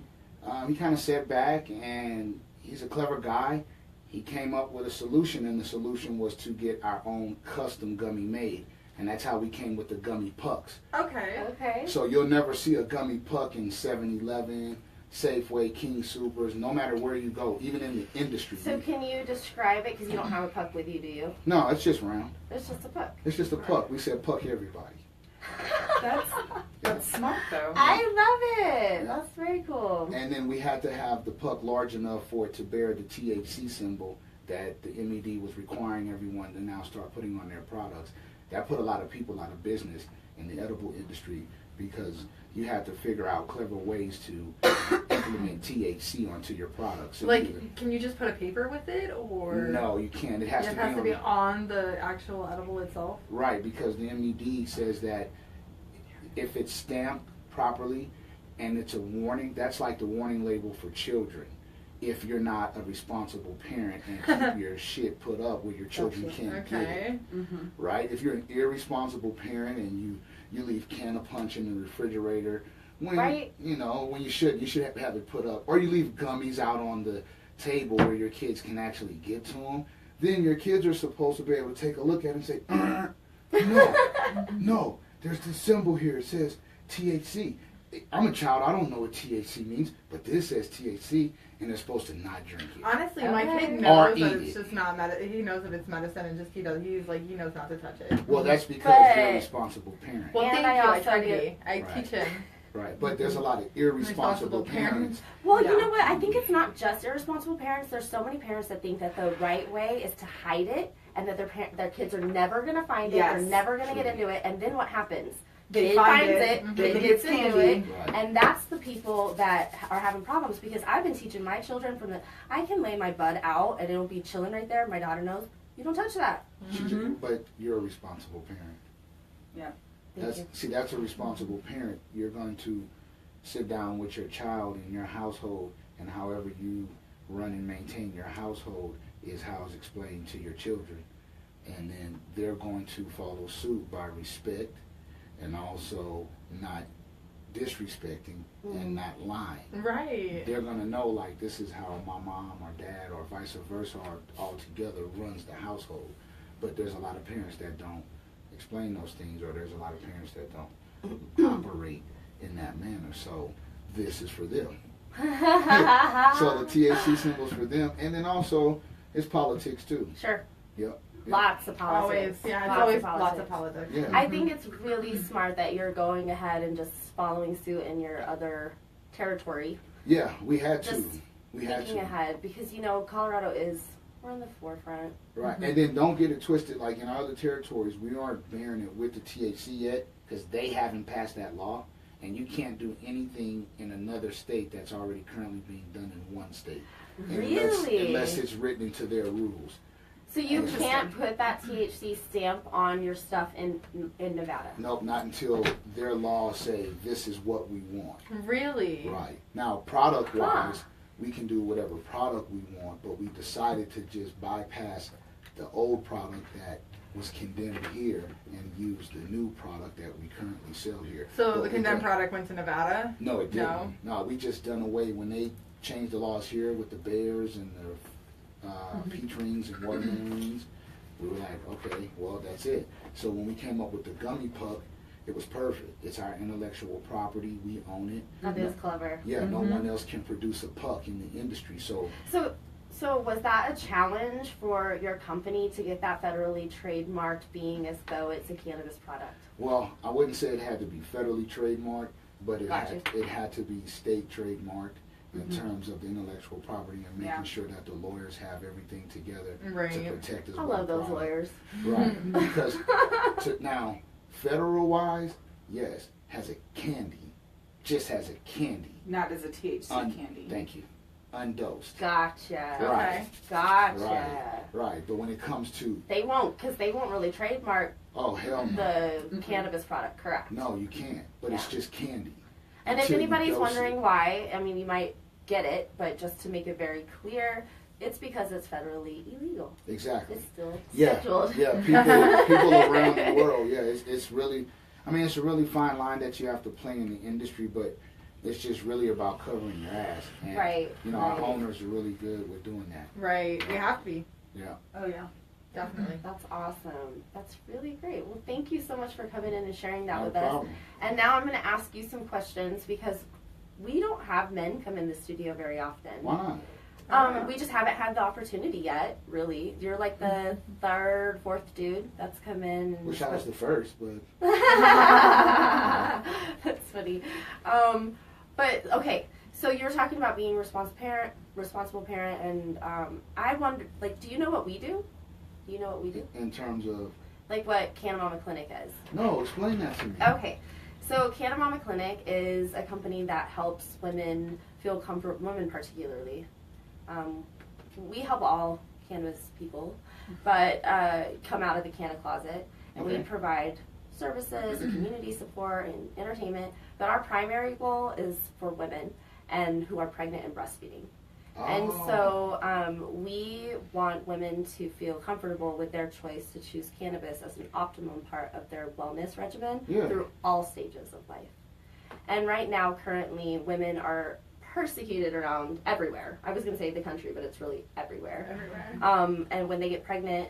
he kind of sat back, and he's a clever guy. He came up with a solution, and the solution was to get our own custom gummy made. And that's how we came with the gummy pucks. Okay. Okay. So you'll never see a gummy puck in 7-Eleven, Safeway, King Supers, no matter where you go, even in the industry. So can you describe it? Because you don't have a puck with you, do you? No, it's just round. It's just a puck. It's just a puck. We said puck everybody. That's smart though. I love it. That's very cool. And then we had to have the puck large enough for it to bear the THC symbol that the MED was requiring everyone to now start putting on their products. That put a lot of people out of business in the edible industry because you had to figure out clever ways to implement THC onto your products. So Like, can you just put a paper with it, or no, you can't. It has it to has be to be on on the actual edible itself? right, because the MED says that if it's stamped properly and it's a warning, that's like the warning label for children. If you're not a responsible parent and keep your shit put up where your children can't get it. Okay. Mm-hmm. Right? If you're an irresponsible parent and you leave Canna Punch in the refrigerator when Right. when you should have it put up, or you leave gummies out on the table where your kids can actually get to them, then your kids are supposed to be able to take a look at it and say, no, there's this symbol here. It says THC. I'm a child. I don't know what THC means, but this says THC, and they're supposed to not drink it. Honestly, my Okay. kid Or knows eat that it's it. just not he knows that it's medicine, and just he knows not to touch it. Well, that's because But- you're a responsible parent. Well, And thank I you. I also try to get- be. I Right. teach him. Right, but there's a lot of irresponsible Responsible parents. parents. Well, Yeah. you know what? I think it's not just irresponsible parents. There's so many parents that think that the right way is to hide it, and that their kids are never gonna find it. Yes. They're never gonna get into it. And then what happens? They Kid find finds it, it. they Kid think gets it's into candy. it. Right. And that's the people that are having problems, because I've been teaching my children I can lay my bud out and it'll be chilling right there. My daughter knows, you don't touch that. But you're a responsible parent. Thank you. See, that's a responsible parent. You're going to sit down with your child in your household, and however you run and maintain your household is how it's explained to your children. And then they're going to follow suit by respect and also not disrespecting and not lying. Right. They're going to know, like, this is how my mom or dad or vice versa or all together runs the household. But there's a lot of parents that don't explain those things, or there's a lot of parents that don't operate in that manner. So this is for them. So the THC symbol's for them. And then also, it's politics too. Sure. Yep. Lots of politics. Always. Yeah. It's Lots always of lots of politics. politics. Yeah. I think it's really smart that you're going ahead and just following suit in your other territory. Yeah, we had to. Just We had Thinking to. ahead, because Colorado we're in the forefront. Right. And then don't get it twisted. Like in our other territories, we aren't bearing it with the THC yet because they haven't passed that law. And you can't do anything in another state that's already currently being done in one state. Really? Unless it's written into their rules. So you Interesting. can't put that THC stamp on your stuff in Nevada. Nope, not until their laws say this is what we want. Really? Right. Now, product-wise, we can do whatever product we want, but we decided to just bypass the old product that was condemned here and use the new product that we currently sell here. So But the condemned product went to Nevada? No, it didn't. No? No, we just done away when they changed the laws here with the bears and the peach rings and watermelon rings. We were like, okay, well, that's it. So when we came up with the gummy puck, it was perfect. It's our intellectual property. We own it. That is clever. Yeah, no one else can produce a puck in the industry. So So was that a challenge for your company to get that federally trademarked, being as though it's a cannabis product? well, I wouldn't say it had to be federally trademarked, but it Gotcha. had to be state trademarked in terms of the intellectual property and making sure that the lawyers have everything together Right. to protect us. I love those lawyers. Right, because now, federal wise, yes, has a candy, just has a candy. Not as a THC candy. Thank you. Undosed. Gotcha. Right. Gotcha. Right, but when it comes to, They won't, because they won't really trademark oh hell no, the cannabis product, correct? no you can't. But it's Yeah. just candy. And if Until you anybody's dose wondering it. why, I mean, you might get it, but just to make it very clear, it's because it's federally illegal. Exactly. It's still Yeah, scheduled. yeah. People around the world. Yeah, it's really. I mean, it's a really fine line that you have to play in the industry, but it's just really about covering your ass. And, Right, You know, right. our owners are really good with doing that. Right. We have to be. Yeah. Oh yeah. Definitely. That's awesome. That's really great. Well, thank you so much for coming in and sharing that No with problem. us. And now I'm going to ask you some questions because we don't have men come in the studio very often. Why not? We just haven't had the opportunity yet, really. You're like the third, fourth dude that's come in. And Wish I was the first, but That's funny. But okay, so you're talking about being responsible parent, and I wonder, like, do you know what we do? Do you know what we do? in terms of Like what CannaMama Clinic is? no, explain that to me. Okay, so CannaMama Clinic is a company that helps women feel comfortable, women particularly. We help all cannabis people, but come out of the Canna closet, and we Okay. provide services and community support and entertainment. But our primary goal is for women and who are pregnant and breastfeeding. And Oh. so we want women to feel comfortable with their choice to choose cannabis as an optimum part of their wellness regimen Yeah. through all stages of life. And right now, currently, women are persecuted around everywhere. I was going to say the country, but it's really everywhere. Everywhere. And when they get pregnant,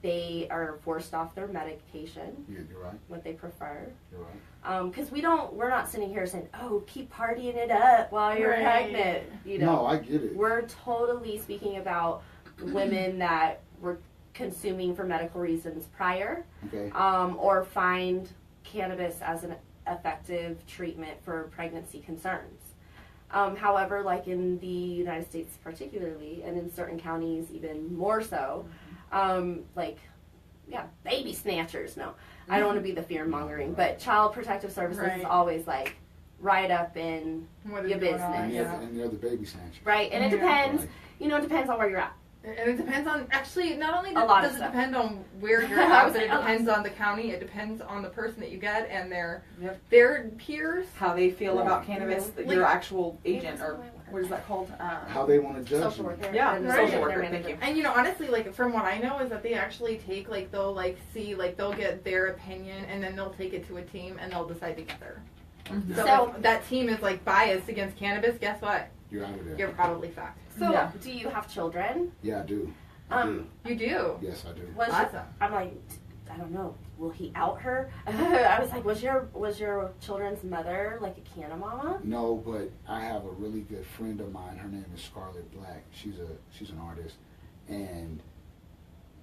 they are forced off their medication, Yeah, you're right. what they prefer. You're right. Because we're not sitting here saying, oh, keep partying it up while you're Right. pregnant. You know, No, I get it. we're totally speaking about women that were consuming for medical reasons prior, Okay. or find cannabis as an effective treatment for pregnancy concerns. However, like in the United States particularly, and in certain counties even more so, baby snatchers. No, I don't want to be the fear mongering, but Child Protective Services is Right. always like right up in What is your going on? business. And, Yeah. and you're the baby snatcher. right, and it Yeah. depends. Right. You know, it depends on where you're at. And it depends on, actually, not only A lot of does it stuff. depend on where you're I at, was but it like, a lot of depends on the county, it depends on the person that you get and their Yep. peers. How they feel Right. about cannabis, Like- your actual agent, or what is that called? How they want to judge Social you. worker. Yeah, and social their worker, manager. thank you. And honestly, like from what I know is that they actually take, like they'll like see, like they'll get their opinion and then they'll take it to a team and they'll decide together. Mhm. So, So- if that team is like biased against cannabis, guess what? You're out of there. You're probably fucked. So, Yeah. do you have children? Yeah, I do. I do. You do. Yes, I do. Was Awesome. I'm like, I don't know. Will he out her? I was like, was your children's mother like a Canna mama? No, but I have a really good friend of mine. Her name is Scarlett Black. She's an artist, and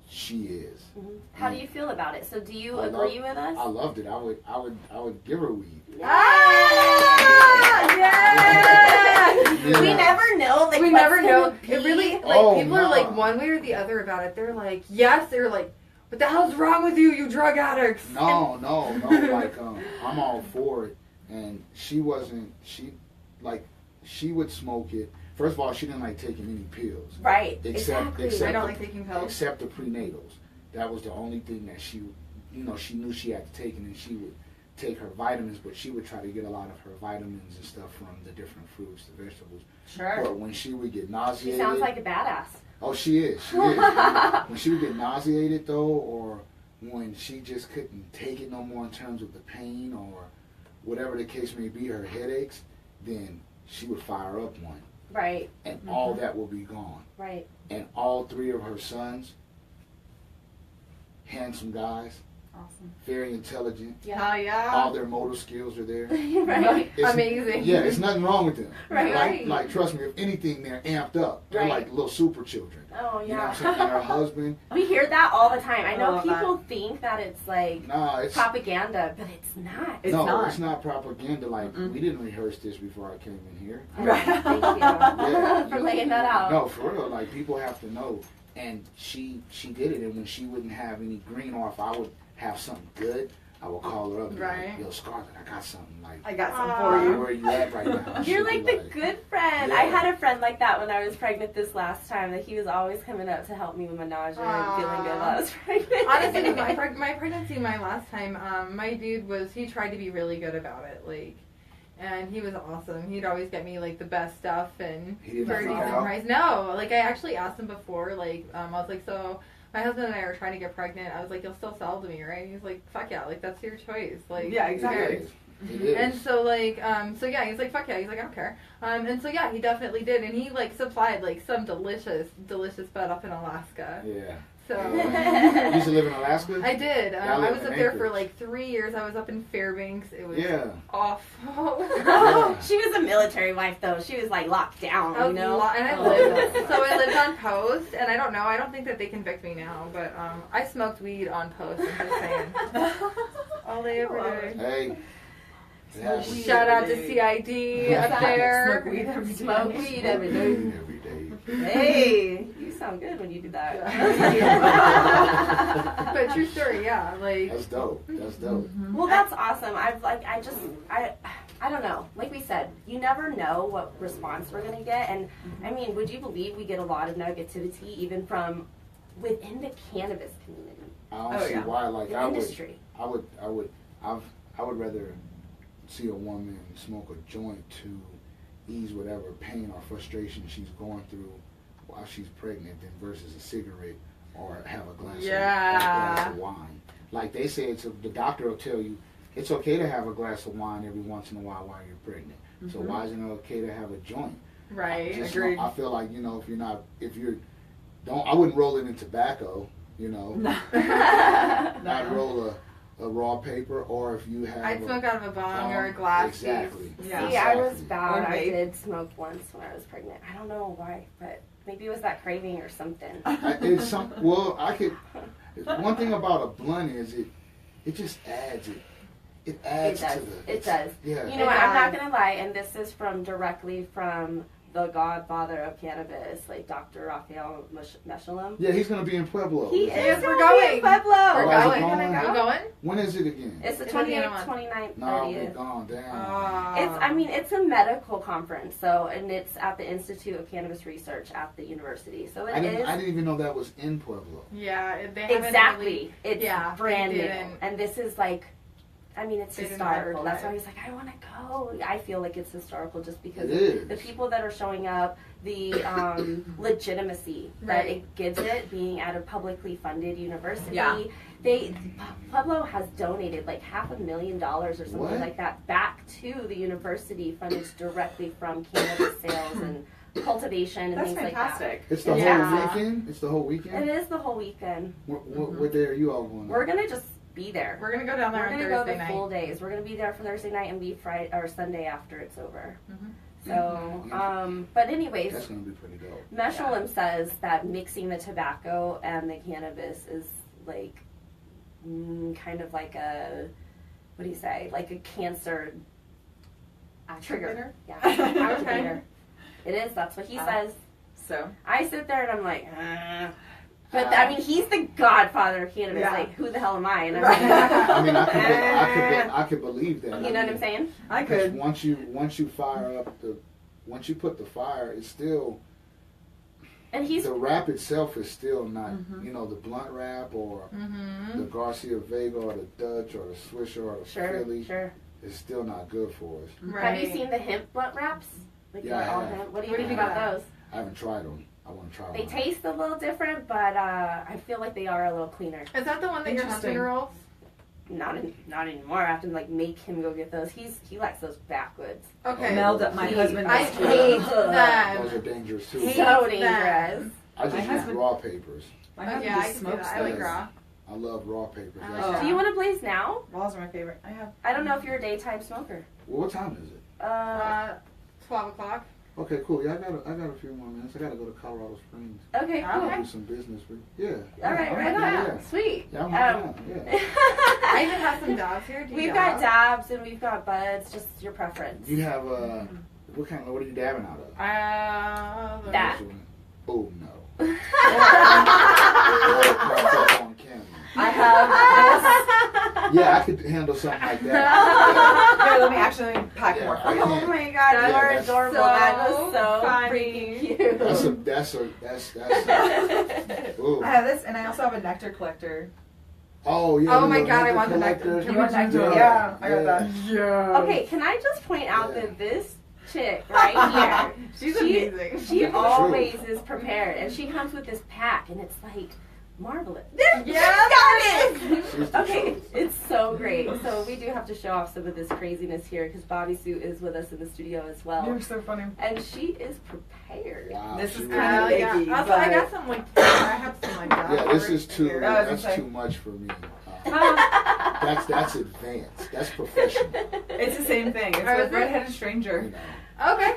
she is. How do you feel about it? So, do you I agree love- with us? I loved it. I would give her weed. Ah! Yeah! Yeah. We never know. Like, We what's never know. gonna It really, like, Oh, people are no. like one way or the other about it. They're like, yes, they're like, what the hell's wrong with you, you drug addicts? No. Like, I'm all for it. And she wasn't. She would smoke it. First of all, she didn't like taking any pills. Right. Except- Exactly. I don't like taking pills. Except the prenatals. That was the only thing that she knew she had to take, and then she would take her vitamins, but she would try to get a lot of her vitamins and stuff from the different fruits, the vegetables. Sure. But when she would get She nauseated, sounds like a badass. oh, she is. When she would get nauseated though, or when she just couldn't take it no more in terms of the pain or whatever the case may be, her headaches, then she would fire up one, Right. and all that will be gone. Right. And all 3 of her sons, handsome guys, Awesome. very intelligent. Hell yeah. All their motor skills are there. Right. It's- Amazing. Yeah, it's nothing wrong with them. Right. Like, trust me, if anything, they're amped up. They're Right. like little super children. Oh, You know what yeah. I'm saying? And her husband, We hear that all the time. I I know love people think that it's like nah, it's propaganda, but it's not. It's no, not. it's not propaganda. Like Mm-mm. we didn't rehearse this before I came in here. Right. Thank you Yeah, for you- laying that out. No, for real. Like people have to know. And she did it. And when she wouldn't have any green, or if I would have something good, I would call her up and be Right. like, "Yo, Scarlett, I got something. Like, I got some Aw. for you. where are you at right now?" You're She'd like be the good friend. Yeah. I had a friend like that when I was pregnant this last time. That he was always coming up to help me with my nausea and feeling good while I was pregnant. Honestly, my pregnancy, my last time, my dude he tried to be really good about it, like, and he was awesome. He'd always get me, like, the best stuff, and He didn't for a freak decent out? price. No, like, I actually asked him before, like, I was like, so, my husband and I are trying to get pregnant. I was like, you'll still sell to me, right? He's like, fuck yeah, like, that's your choice. Like, Yeah, It exactly. is. It is. And so, like, so yeah, he's like, fuck yeah, he's like, I don't care. And so yeah, he definitely did, and he, like, supplied, like, some delicious bed up in Alaska. Yeah. So. You used to live in Alaska? I did. Yeah, I I live was in up there for Anchorage. like 3 years. I was up in Fairbanks. It was Yeah. awful. Yeah. She was a military wife, though. She was like locked down, I you was know. and I Oh, lived. yeah. So I lived on post, and I don't know. I don't think that they convict me now, but I smoked weed on post. I'm just saying. All day, every day. Hey. Smoke weed Shout out every to day. CID up there. Smoke weed every day. Smoke weed every day. Every day. Hey, you sound good when you do that. But true story, yeah. Like That's dope. That's dope. Well, that's awesome. I don't know. Like we said, you never know what response we're gonna get, and I mean, would you believe we get a lot of negativity even from within the cannabis community, I don't Oh, see yeah. why. Like the I industry? would rather see a woman smoke a joint to ease whatever pain or frustration she's going through while she's pregnant than versus a cigarette or have a glass, of wine. Like they say, the doctor will tell you it's okay to have a glass of wine every once in a while you're pregnant. So why isn't it okay to have a joint? right. Agreed. I feel like, I wouldn't roll it in tobacco, I'd roll a raw paper, or if you have I'd smoke out of a bong or a glass. Exactly. Yeah. See, I was Exactly. bad. Or I vape. did smoke once when I was pregnant. I don't know why, but maybe it was that craving or something. It's one thing about a blunt is it just adds it. It adds It does. to the. It does. Yeah. You know It what? I'm not does. gonna lie, and this is directly from the godfather of cannabis, like Dr. Raphael Mechoulam. Yeah, he's gonna be in Pueblo. He Yes, is we're gonna be going. in Pueblo. We're Oh, is it going. going? You going? When is it again? It's the It'll be in a 28th, month. 29th, No, we're 30th. gone down. It's a medical conference, and it's at the Institute of Cannabis Research at the university. So I it didn't is even know that was in Pueblo. Yeah, they haven't exactly. really- It's yeah, brand they new, didn't. and this is like, I mean, it's They didn't historical. That's why advertise. he's like, I want to go. I feel like it's historical just because It is. the people that are showing up, the legitimacy that Right. it gives it being at a publicly funded university. Yeah. Pueblo has donated like $500,000 or something What? like that back to the university, funded directly from cannabis sales and cultivation and That's things fantastic. It's the Yeah. whole weekend. It's the whole like that. weekend. It is the whole weekend. What day are you all going? We're gonna just be there. We're gonna go down there We're on gonna go Thursday the night. full days. We're gonna be there for Thursday night and leave Friday or Sunday after it's over. Mhm. So, but anyways, That's gonna be pretty dope. Mechoulam says that mixing the tobacco and the cannabis is like kind of like a, what do you say, like a cancer trigger. Yeah, activator. It is. That's what he says. So I sit there and I'm like, but I mean, he's the godfather of cannabis. Yeah. Like, who the hell am I? And I'm Right. like, I mean, I could believe that. you know what I'm saying? I Because could. once you fire up once you put the fire, it's still, And he's the wrap itself is still not, you know, the blunt wrap or the Garcia Vega or the Dutch or the Swisher or the Philly. Sure. Is still not good for us. Have you seen the hemp blunt wraps? Like Yeah, I all have. hemp. What do you What do think you about think? those? I haven't tried them. I want to try They one. taste a little different, but I feel like they are a little cleaner. Is that the one that your husband Interesting. rolls? Not anymore. I have to like make him go get those. He likes those backwoods. Okay. Melda, my husband I does too. hate Those them. are dangerous too. Hate So them. dangerous. I just My use husband- raw papers. My Yeah, husband I just can see smokes that. I like those. raw. I love raw papers. I That's- like Do you want to blaze now? Raws are my favorite. I don't know if you're a daytime smoker. Well, what time is it? 12 o'clock. Okay, cool. Yeah, I got a few more minutes. I got to go to Colorado Springs. Okay, cool. Okay. Do some business with. Yeah. All right, I'm right down, on. Yeah. Sweet. Yeah, I'm down. Yeah. I even have some dabs here. Do you We've dab? got dabs and we've got buds. Just your preference. You have what are you dabbing out of? That. Oh no. I On camera. I have Yeah, I could handle something like that. this. Here, let me actually pack Yeah, more I for you. Oh can't. my god, Yeah, you are that's- adorable. so That was so funny. freaking cute. That's ooh. I have this, and I also have a nectar collector. Oh yeah. Oh the my little God, I nectar want the nectar. collector. Can You want nectar? Yeah, Yeah, I got yeah. that. Yeah. Okay, can I just point out Yeah. that this chick right here, She's She- amazing. she That's always is prepared, and she comes with this pack, and it's like marvelous. Yeah, got it. She's the Okay, truth. it's so great. So we do have to show off some of this craziness here because Bobby Sue is with us in the studio as well, You're so funny. and she is prepared. Wow, This she is really kinda is. big. yeah. Picky, Also, I but- got some like I have some like that. Yeah, this is too. I was gonna That's say. too much for me. Huh? That's advanced. That's professional. It's the same thing. It's Oh, a is it? redheaded You stranger. know. Okay.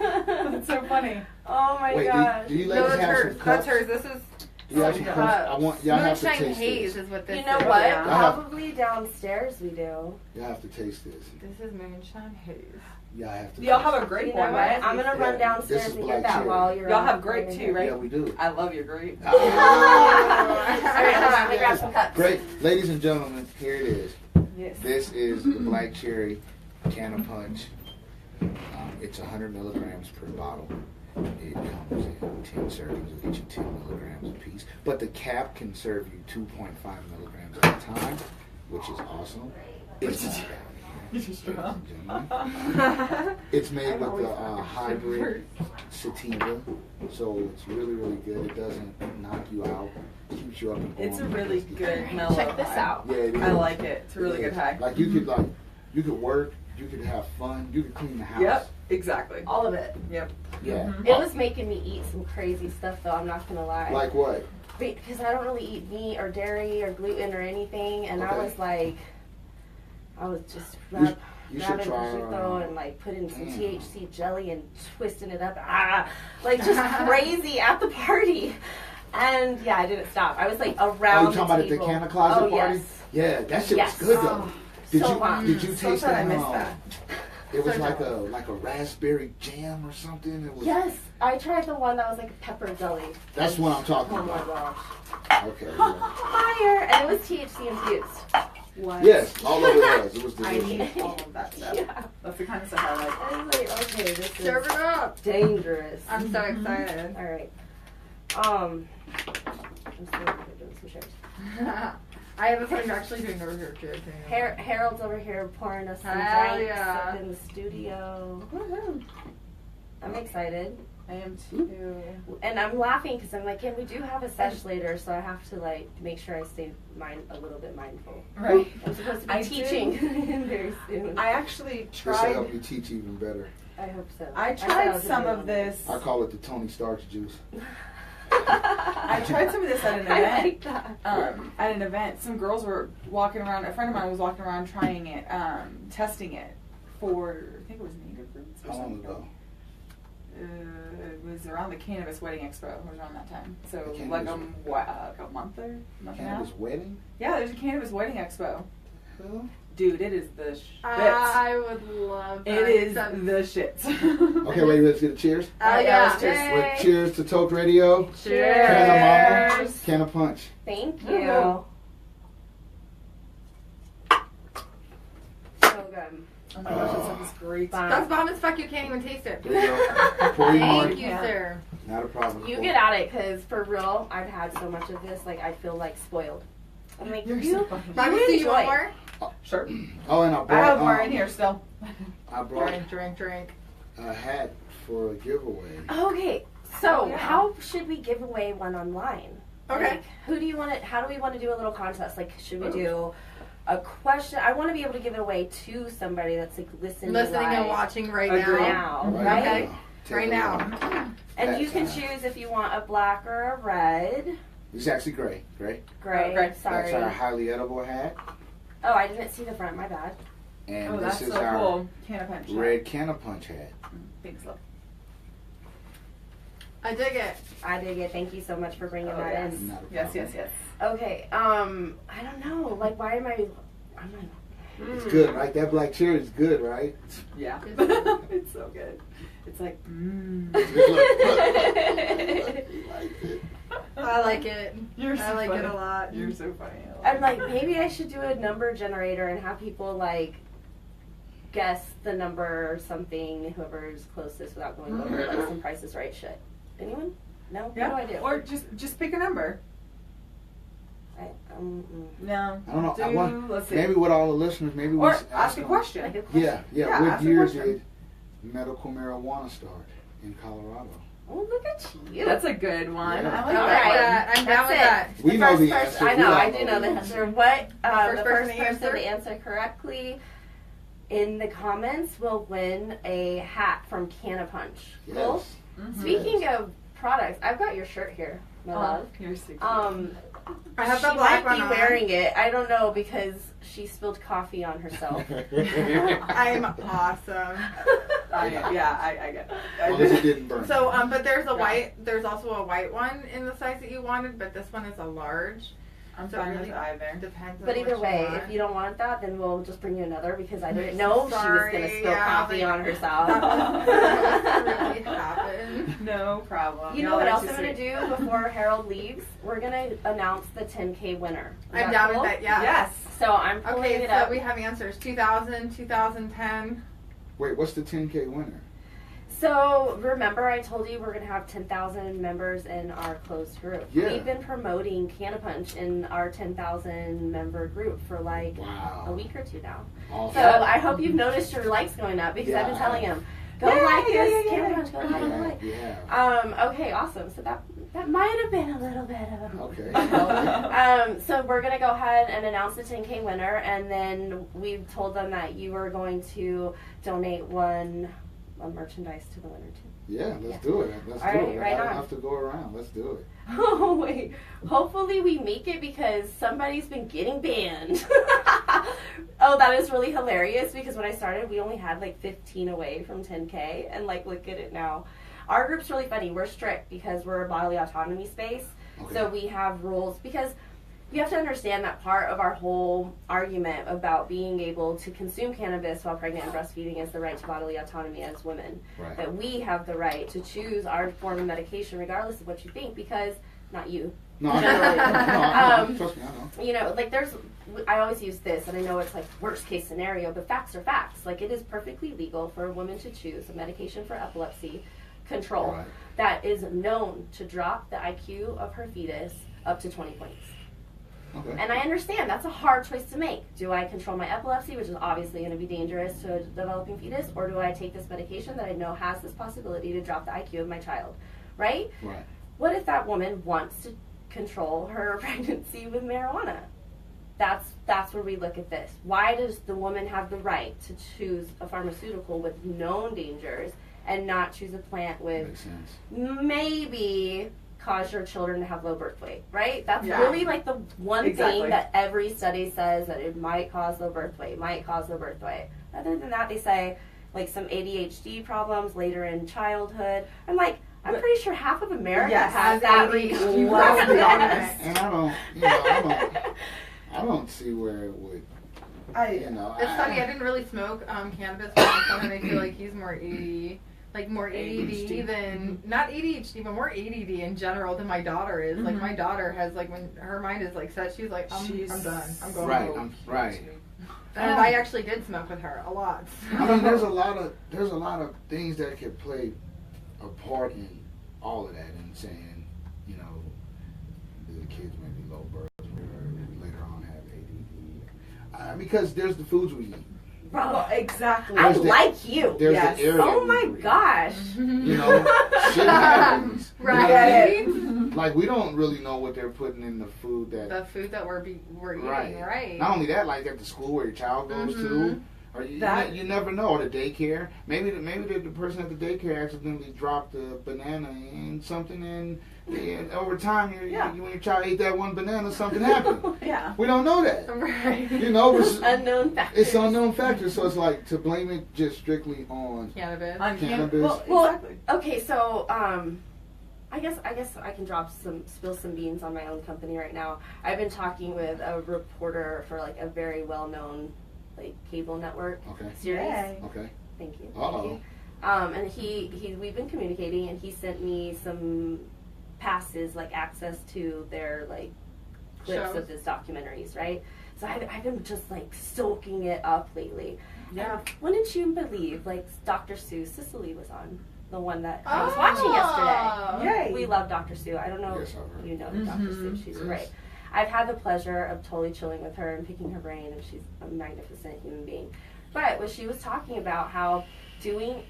It's so funny. Oh my Wait, gosh. do you No, ladies that's have hers. some cups? That's hers. This is Do you have some some cups? cups. I want. Y'all have to Moonshine taste Haze this. is what this You know is. what? Yeah. Probably downstairs we do. Y'all have to taste this. This is Moonshine Haze. Y'all have to. Y'all taste have a it. grape You know one, what? right? I'm gonna run This downstairs is and black get that cherry. while you're. Y'all have grape too, right? Yeah, we do. I love your grape. All right, hold on. Let me grab some cups. Great, ladies and gentlemen, here it is. Yes. This is the black cherry Canna Punch. It's 100 milligrams per bottle. It comes in 10 servings. It'll get you 10 milligrams a piece. But the cap can serve you 2.5 milligrams at a time, which is awesome. It's not down here, ladies and gentlemen. It's made with the hybrid sativa, so it's really, really good. It doesn't knock you out. Keeps you up and going. It's a really good mellow. Check this out. Yeah, it is. I like it. It's a really good hack. Like you could work, you could have fun, you could clean the house. Yep, exactly. All of it. Yep. Yeah. Mhm. It was making me eat some crazy stuff, though. I'm not gonna lie. Like what? Because I don't really eat meat or dairy or gluten or anything, and I Okay. was like, I was just You should grabbing try. prosciutto and like putting some Damn. THC jelly and twisting it up, like just crazy at the party. And yeah, I didn't stop. I was like Oh, around you talking about the at the table. Canna Closet Oh, party? yes. Yeah, that shit Yes. was good though. Oh, Did so you bomb. did you So taste sad I that? missed that. It was So like dumb. a raspberry jam or something. It was. Yes, I tried the one that was like a pepper jelly. That's what I'm talking Oh my about. gosh. Okay. Yeah. Fire! And it was THC infused. What? Yes, all of it was. It was I delicious. need all of that stuff. Yeah. That's the kind of stuff I like. I was like, okay, this Serve is it up. dangerous. I'm so excited. All right. I'm still doing some shares. I have a friend actually doing the research here too. Harold's over here pouring us some Hell drinks yeah. up in the studio. Woohoo. I'm excited. I am too. And I'm laughing because I'm like, yeah, we do have a sesh later, so I have to like make sure I stay a little bit mindful. Right. I'm supposed to be I teaching very soon. I actually This will tried. help you teach even better. I hope so. I said tried was some gonna of do it. this. I call it the Tony Stark juice. I tried some of this at an I event. like that. At an event, some girls were walking around. A friend of mine was walking around trying it, testing it for. I think it was native roots. Or How long something. ago? It was around the Cannabis Wedding Expo. It was around that time. So The like Cannabis- a month or month and a half. Cannabis wedding? Yeah, there's a Cannabis Wedding Expo. Huh? Dude, it is the shit. I would love that. It is Except- the shit. Okay, ready? Let's get a cheers. Oh Yeah, yeah. let's cheers. Yay. With cheers to Toke Radio. Cheers. CannaMama. Canna Punch. Thank you. Woohoo. So good. Oh my gosh, that stuff is great. Bye. That's bomb as fuck. You can't even taste it. There you go. Pour you more. Thank you, Yeah. sir. Not a problem. You get at it, because for real, I've had so much of this, like, I feel like spoiled. I'm like, You're you, so funny. Robbie, you do you want enjoy. more? Sure. Oh, and I I have brought more in here still. I brought Drink. a hat for a giveaway. Okay, so Oh, yeah. how should we give away one online? Okay. Like, who do you want to, how do we want to do a little contest? Like, should we Ooh. do a question? I want to be able to give it away to somebody that's like listening and live watching right Agreed. now. now, right? Okay. Take Right a now. look. And you can That's, choose if you want a black or a red. It's actually gray. Gray. Gray, Okay. sorry. That's our highly edible hat. Oh, I didn't see the front, my bad. And Oh, this that's is so our cool. Canna Punch. red Canna Punch hat. Thanks, love. I dig it. I dig it. Thank you so much for bringing Oh, that yes. in. Not a Yes, problem. yes, yes. Okay, I don't know. Like, why am I'm like, It's good, right? That black cherry is good, right? Yeah. It's so good. It's like, Look, look. He likes it. I like it. You're so I like funny. it a lot. You're so funny. I'm like, maybe I should do a number generator and have people like guess the number or something, whoever's closest without going over like some Price is Right shit. Anyone? No? Yeah. What do I do? Or just pick a number. No. I don't know. I want, Let's see. maybe with all the listeners, maybe we Or should ask a them. question. Like a question. Yeah, yeah. Yeah, What ask a year question. did medical marijuana start in Colorado? Oh, look at you. That's a good one. Yeah. I like All that right. one. That. I'm down with That's that. We The know first the person- answer. I We know, all I do know the the answer. What the First first person to person to answer? answer correctly in the comments will win a hat from Canna Punch. Cool? Yes. Mhm. Speaking of products, I've got your shirt here, my Oh, love. you're so cute. I have the she black might one be on. wearing it. I don't know because she spilled coffee on herself. I'm awesome. I get it. As long as it didn't burn. So, but there's a Yeah. white. There's also a white one in the size that you wanted, but this one is a large. I'm So fine really with either. Depends. But on either what way, want. if you don't want that, then we'll just bring you another because I didn't know she was Sorry, going to spill yeah, coffee like, on herself. That really happened. No problem. You know Y'all what are else too I'm going sweet. to do before Harold leaves? We're going to announce the 10K winner. Is I'm that down cool? with that. Yeah. Yes. So I'm pulling Okay, it so up. we have answers: 2000, 2010. Wait, what's the 10K winner? So remember I told you we're going to have 10,000 members in our closed group. Yeah. We've been promoting Canna Punch in our 10,000 member group for like Wow. a week or two now. Awesome. So I hope you've noticed your likes going up because I've been Yeah. telling him, go Yeah, like yeah, this, yeah, Canna yeah. Punch, go like, go like. Yeah. Okay, awesome. So that might have been a little bit of a Okay. so we're gonna go ahead and announce the 10K winner, and then we've told them that you are going to donate one merchandise to the winner too. Yeah, let's do it. Let's All do right, it. We right got on. enough to go around. Let's do it. Oh wait, hopefully we make it because somebody's been getting banned. Oh, that is really hilarious because when I started, we only had like 15 away from 10K, and like look at it now. Our group's really funny. We're strict because we're a bodily autonomy space. Okay. So we have rules because you have to understand that part of our whole argument about being able to consume cannabis while pregnant and breastfeeding is the right to bodily autonomy as women. Right. That we have the right to choose our form of medication regardless of what you think because, not you, No, I know. Generally. No, I know. Um, Trust me, I know. you know, like I always use this and I know it's like worst case scenario, but facts are facts. Like it is perfectly legal for a woman to choose a medication for epilepsy control Right. that is known to drop the IQ of her fetus up to 20 points. Okay. And I understand that's a hard choice to make. Do I control my epilepsy, which is obviously going to be dangerous to a developing fetus, or do I take this medication that I know has this possibility to drop the IQ of my child, right? Right. What if that woman wants to control her pregnancy with marijuana? That's where we look at this. Why does the woman have the right to choose a pharmaceutical with known dangers and not choose a plant with Makes sense. maybe cause your children to have low birth weight, right? That's Yeah. really like the one Exactly. thing that every study says that it might cause low birth weight, might cause low birth weight. Other than that, they say like some ADHD problems later in childhood. I'm like, I'm pretty sure half of America Yes, has has that. ADHD. Let's be honest. And I don't see where it would, you know. It's funny. I didn't really smoke cannabis when I was young, and I feel like he's more ADD, like more ADD ADHD. than not ADHD, but more ADD in general than my daughter is. Like my daughter has like when her mind is like set, she's like I'm done. I'm going Right, home. right. And I actually did smoke with her a lot. I mean, there's a lot of things that could play a part in all of that and saying, you know, the kids may be low birth or later on have ADD. Because there's the foods we eat. Well, exactly. I There's the- like you. There's Yes. the area Oh we my breathe. gosh. You know, shit happens. You know what I mean? Right? Like, we don't really know what they're putting in the food that. The food that we're eating, Right. right? Not only that, like at the school where your child goes to, or you never know, or the daycare. Maybe the person at the daycare accidentally dropped a banana in something, and over time, when your child ate that one banana, something happened. Yeah. We don't know that. Right. You know, Unknown factors. it's unknown factors. So it's like to blame it just strictly on Cannabis. On cannabis. Well, exactly. Okay, so I guess I can spill some beans on my own company right now. I've been talking with a reporter for like a very well-known like cable network Okay. series. Yay. Okay. Thank you. Uh-oh. And we've been communicating, and he sent me some passes, like access to their like clips Shows. of his documentaries, right? So I've been just like soaking it up lately. Yeah. And wouldn't you believe, like Dr. Sue Cicely was on the one that I was watching yesterday. Yay. We love Dr. Sue. I don't know Yes, I've heard. if you know Dr. Sue. She's Yes. great. I've had the pleasure of totally chilling with her and picking her brain, and she's a magnificent human being. But when she was talking about how doing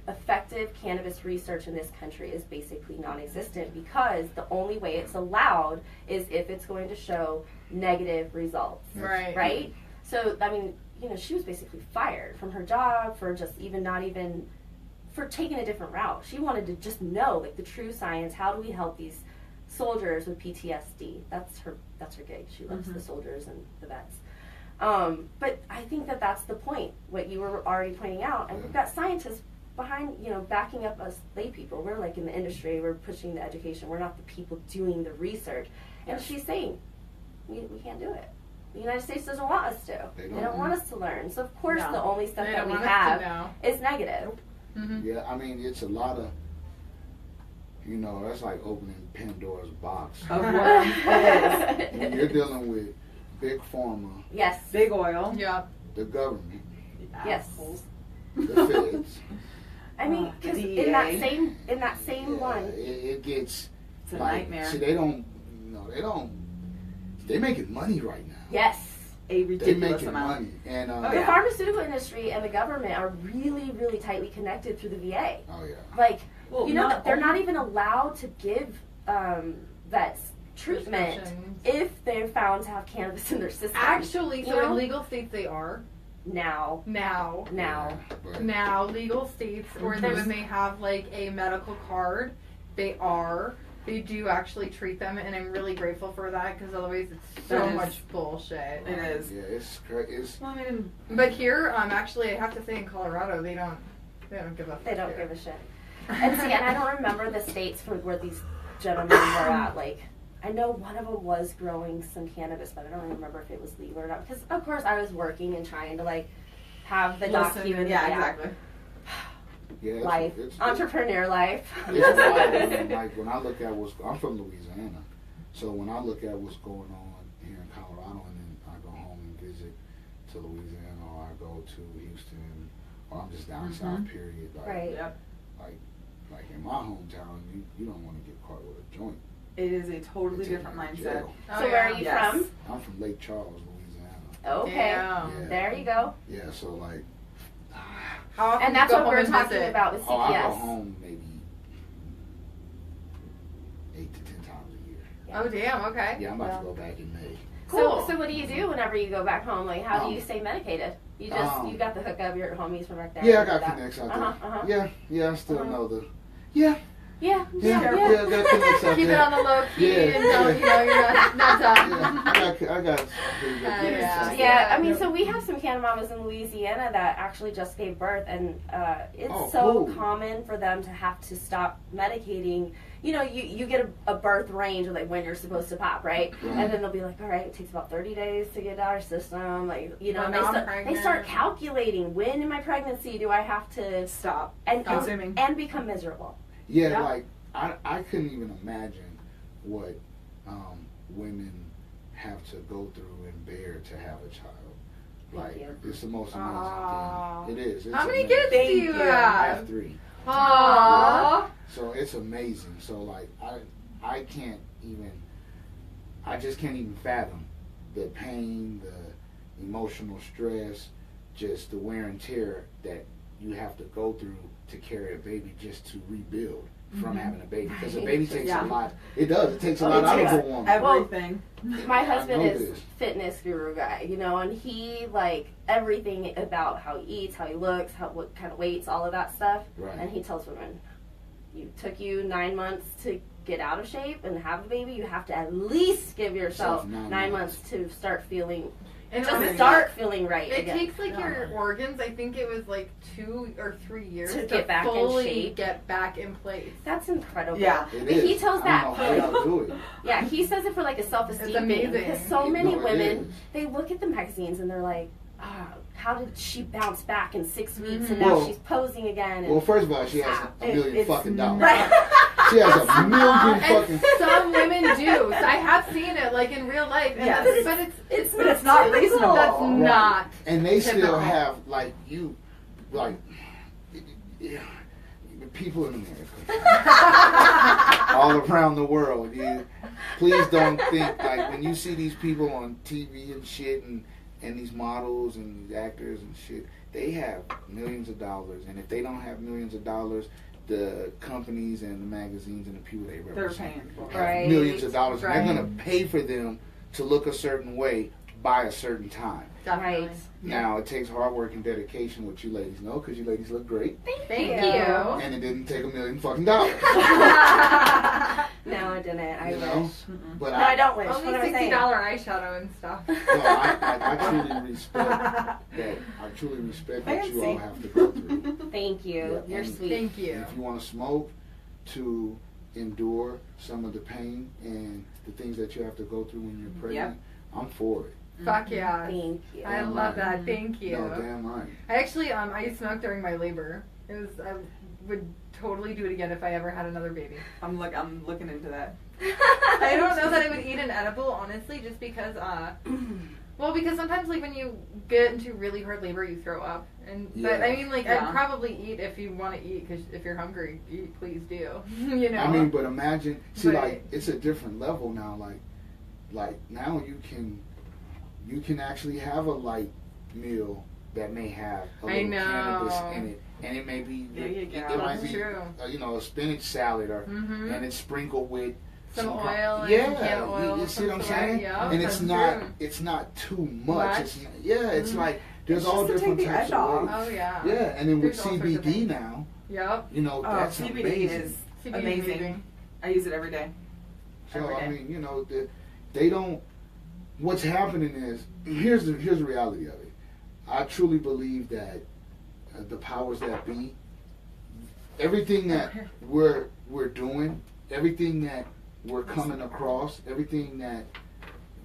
effective cannabis research in this country is basically non-existent because the only way it's allowed is if it's going to show negative results. Right. Right? So, I mean, you know, she was basically fired from her job for just for taking a different route. She wanted to just know, like, the true science. How do we help these soldiers with PTSD? That's her gig. She loves the soldiers and the vets. But I think that's the point, what you were already pointing out. And we've got scientists behind, backing up us lay people. We're like in the industry, we're pushing the education. We're not the people doing the research. And she's saying, we can't do it. The United States doesn't want us to. They don't want us to learn. So of course the only stuff They that don't we want us to have know. is negative. Yeah, I mean, it's a lot of, that's like opening Pandora's box. Of worms. It is. When you're dealing with big pharma, Yes. Big oil. Yeah. the government, Yes. the feds. I mean, because DEA. in that same one, it gets It's a like, nightmare. see, they're making money right now. yes. A They're ridiculous making amount. money, and Oh, The yeah. pharmaceutical industry and the government are really, really tightly connected through the VA. oh yeah, Like, Well, they're not even allowed to give vets treatment Prescriptions. if they're found to have cannabis in their system. Actually, You so know? in legal states they are. Now. Now. but Now, legal states where they may have like a medical card, they do actually treat them, and I'm really grateful for that because otherwise it's so That is- much bullshit. It is. yeah, it's crazy. Well, I mean, But here, actually, I have to say in Colorado, they don't give a fuck. They don't here. give a shit. And see, and I don't remember the states from where these gentlemen were at. Like, I know one of them was growing some cannabis, but I don't remember if it was legal or not. Because, of course, I was working and trying to, like, have the listen, document. yeah, exactly. Yeah, Life. Entrepreneur life. It's wild, man. Like when I look at I'm from Louisiana, so when I look at what's going on here in Colorado, and then I go home and visit to Louisiana, or I go to Houston, or I'm just down south. Period. Like, Right. Yep. like in my hometown, you don't want to get caught with a joint. It is a totally It's different in mindset. jail. Oh, So, where are yeah. you Yes. from? I'm from Lake Charles, Louisiana. Okay. Damn. Yeah. There you go. Yeah, so like, How often And do you that's go what home we're and talking visit? about with I go CPS. home maybe 8 to 10 times a year. Oh damn. Okay. Yeah, I'm about to go back in May. Cool. So what do you do whenever you go back home? Like, how do you stay medicated? You just you got the hookup, your homies from back there. Yeah, I got that. connects out there. Uh-huh. Yeah, I still know the. Yeah. Yeah, got connects out Keep it there. on the low key Yeah, and don't, you're not done. Yeah, I got pretty good connects out there. Yeah, I mean, so we have some CannaMamas in Louisiana that actually just gave birth, and it's so cool. common for them to have to stop medicating. You know, you get a birth range of like when you're supposed to pop, right? And then they'll be like, all right, it takes about 30 days to get out of our system. Like, Well, and now I'm they pregnant. start calculating when in my pregnancy do I have to Stop and consuming. and become miserable. Yeah, Yeah. like I couldn't even imagine what women have to go through and bear to have a child. Like, you. it's the most amazing Aw. thing. It is. It's How many amazing. kids do you Thank you. I have? have 3. Aww. So it's amazing. So like I can't even, I just can't even fathom the pain, the emotional stress, just the wear and tear that you have to go through to carry a baby just to rebuild from having a baby. Because a baby takes a lot. It does. It takes a lot out of a woman. Everything. My husband I know is this. fitness guru guy, you know, and he like everything about how he eats, how he looks, what kind of weights, all of that stuff. Right. And he tells women, took you 9 months to get out of shape and have a baby. You have to at least give yourself 9 months to start feeling. And Just honestly, start feeling right It again. takes like your organs. I think it was like 2 or 3 years To get back in fully shape. get back in place. That's incredible. Yeah. It But is. he tells I that don't know how y'all do it. Yeah, he says it for like a self-esteem It's thing. amazing. Because so many No, it women, is. they look at the magazines and they're like, how did she bounce back in 6 weeks and Well- now she's posing again? And Well, first of all, she has a million it's fucking dollars. Right. She has a million fucking. And some women do. So I have seen it like in real life. And Yes. that's, but But it's not typical. reasonable. that's Right. not. And they still typical. have like people in America, all around the world. Please don't think like when you see these people on TV and shit, and these models and these actors and shit, they have millions of dollars, and if they don't have millions of dollars, the companies and the magazines and the people they They're represent paying for it. have Right. millions of dollars, and Right. they're gonna pay for them to look a certain way by a certain time. Definitely. Right. Now, it takes hard work and dedication, which you ladies know, because you ladies look great, Thank you. you. and it didn't take $1 million fucking dollars. No, I didn't. I You wish. know? But No, I don't wish. Only What am I saying? $60 eyeshadow and stuff. I truly respect that. I truly respect what you all Fancy. have to go through. Thank you. Yeah, You're and- sweet. Thank you. And if you want to smoke, to endure some of the pain and the things that you have to go through when you're pregnant, I'm for it. Fuck yeah. Thank you. I love that. Thank you. No, damn right. I actually, I smoked during my labor. I would totally do it again if I ever had another baby. I'm looking into that. I don't know that I would eat an edible, honestly, just because, because sometimes, like, when you get into really hard labor, you throw up. But, I mean, like, Yeah. I'd probably eat if you want to eat, because if you're hungry, eat, please do. You know? I mean, but imagine, see, But- like, it's a different level now. Like now you can actually have a light meal that may have a I little know. cannabis in it, and it may be There you go. it might That's be true. A spinach salad, or Mhm. and it's sprinkled with Some kind- oil and yeah, some can of oil. you see what I'm some sort. saying? Yeah, And it's that's not true. it's not too much. Much? It's it's Mhm. like there's It's all just to different take the types edge of off. ways. Oh, yeah. Yeah, and then with There's all sorts of CBD things. now, Yep. you know, Oh, that's CBD amazing. is CBD amazing. I use it every day. So every I day. mean, you know, they don't. What's happening is here's the reality of it. I truly believe that the powers that be, everything that we're doing, everything that we're coming across, everything that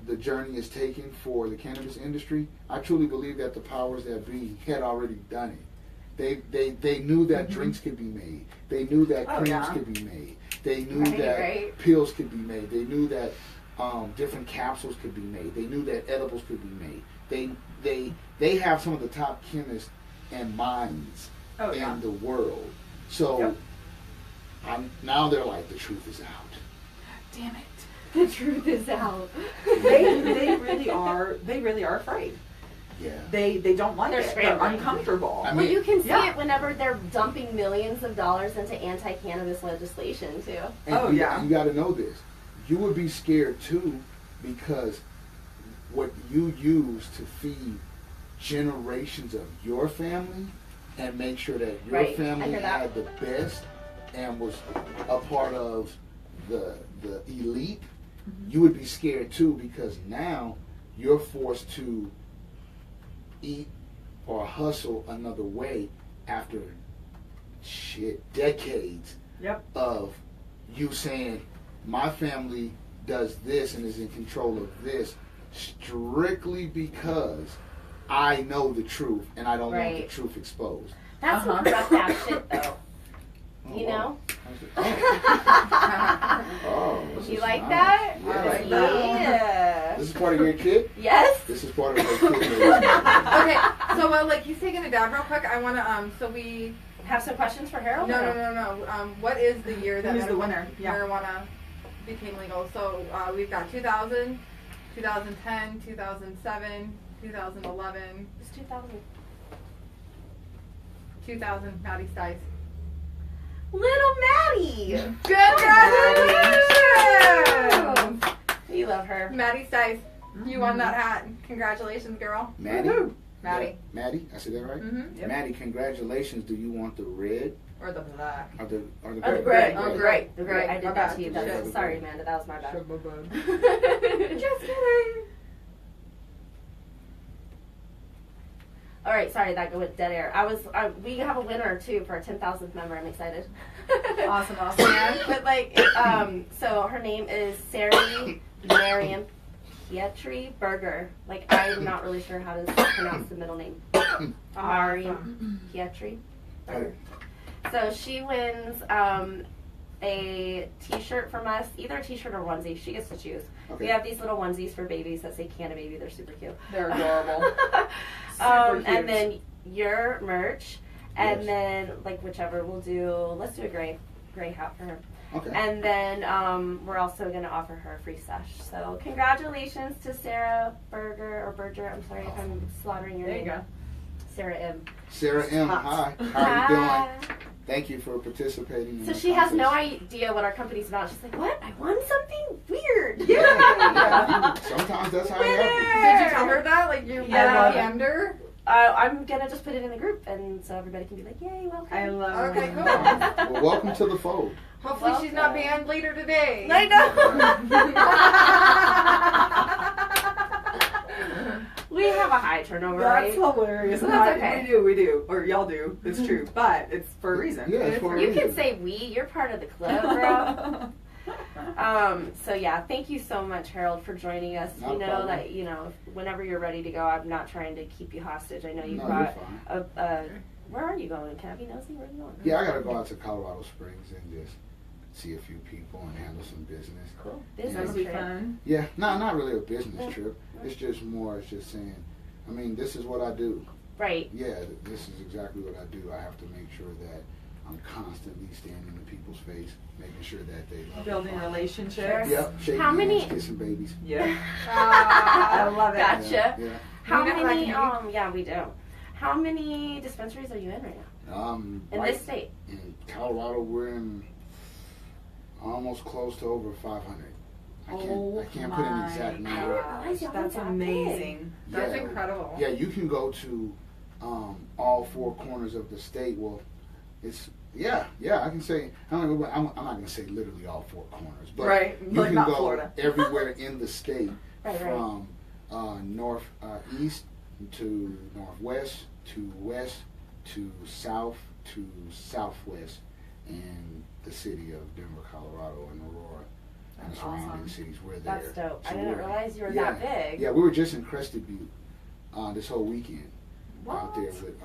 the journey is taking for the cannabis industry, I truly believe that the powers that be had already done it. They knew that drinks could be made. They knew that Oh, creams yeah. could be made. They knew Right, that right. pills could be made. They knew that different capsules could be made. They knew that edibles could be made. They have some of the top chemists and minds Oh, yeah. in the world. So Yep. now they're like, the truth is out. Damn it. The truth is out. They really are. They really are afraid. Yeah. They don't like They're it. They're scrambling. uncomfortable. I Well, mean- you can see Yeah. it whenever they're dumping millions of dollars into anti-cannabis legislation, too. And Oh, yeah. You got to know this. You would be scared too, because what you use to feed generations of your family and make sure that your Right, I family hear that. had the best and was a part of the elite, you would be scared too, because now you're forced to eat or hustle another way after decades Yep. of you saying my family does this and is in control of this strictly because I know the truth and I don't want the Right. truth exposed. That's some rough ass shit, though. You know? Oh, this You is like nice. that? Yeah. I like that. Yeah. This is part of your kit? Yes? This is part of your kit. Okay, So while like he's taking a dab real quick, I want to so we Have some questions for Harold? no. What is the year that Who's the winner? Yeah. marijuana became legal? So we've got 2000, 2010, 2007, 2011, It's 2000. 2000. Maddie Stice. Little Maddie! Congratulations! We love her. Maddie Stice, you won that hat. Congratulations, girl. Maddie? Woohoo. Maddie. Yeah, Maddie, I said that right? Mm-hmm. Yep. Maddie, congratulations. Do you want the red Or the black. or the Oh, the gray? gray. Oh, The gray. gray. The gray. I My did that bad. to you. Shit. Sorry, Amanda. That was my bad. Just kidding. All right, sorry, that went dead air. We have a winner too for our 10,000th member. I'm excited. Awesome. Yeah, but like, so her name is Sarah Marion Pietri Berger. Like, I'm not really sure how to pronounce the middle name. Marion Pietri Berger. So she wins a T-shirt from us, either a T-shirt or onesie. She gets to choose. Okay. We have these little onesies for babies that say Canna Baby. They're super cute. They're adorable. Super cute. And then your merch, and Yes. then like whichever we'll do. Let's do a gray hat for her. Okay. And then we're also going to offer her a free sesh. So congratulations to Sarah Berger. I'm sorry if I'm slaughtering your There you name. go. Sarah M. Sarah M. Hi. How are you doing? Thank you for participating. In So the she has no contest. idea what our company's about. She's like, what? I won something weird. Yeah. Sometimes that's how it happens. Did you tell her that? Like you Yeah. PM'd her? I'm going to just put it in the group, and so everybody can be like, yay, welcome. I love Okay, it. cool. Well, welcome to the fold. Hopefully she's not banned later today. I know. We have a high turnover That's rate. hilarious. That's Not- okay. We do. Or y'all do. It's true. But it's for a reason. Yeah, it's for a You reason. can say we. You're part of the club, girl. So yeah, thank you so much, Harold, for joining us. Not You a know problem. that whenever you're ready to go, I'm not trying to keep you hostage. I know you've No, got you're fine. a. Where are you going? Can I be nosy? Where are you going? Yeah, I gotta go out to Colorado Springs and just see a few people and handle some business. Cool. That'll Business be trip. fun. Yeah, not really a business trip. It's just saying, I mean, this is what I do. Right. Yeah, this is exactly what I do. I have to make sure that I'm constantly standing in people's face, making sure that they love Building me. relationships. Yep, shaking How hands, many- kissing babies. Yeah. I love it. Gotcha. Yeah, yeah. How We got many? lucky. Yeah, we do. How many dispensaries are you in right now? In Right this state? in Colorado, we're in almost close to over 500. I can't put an exact my number. realize y'all were That's that amazing. That's Yeah. incredible. Yeah, you can go to all four corners of the state. Well, it's I can say I'm not going to say literally all four corners, but Right, you like can not go Florida. everywhere in the state Right. from north east to northwest to west to south to southwest, and the city of Denver, Colorado, and Aurora and the That's surrounding awesome. cities. We're there. That's dope. I So didn't we're- realize you were yeah. that big. Yeah, we were just in Crested Butte this whole weekend out there What? with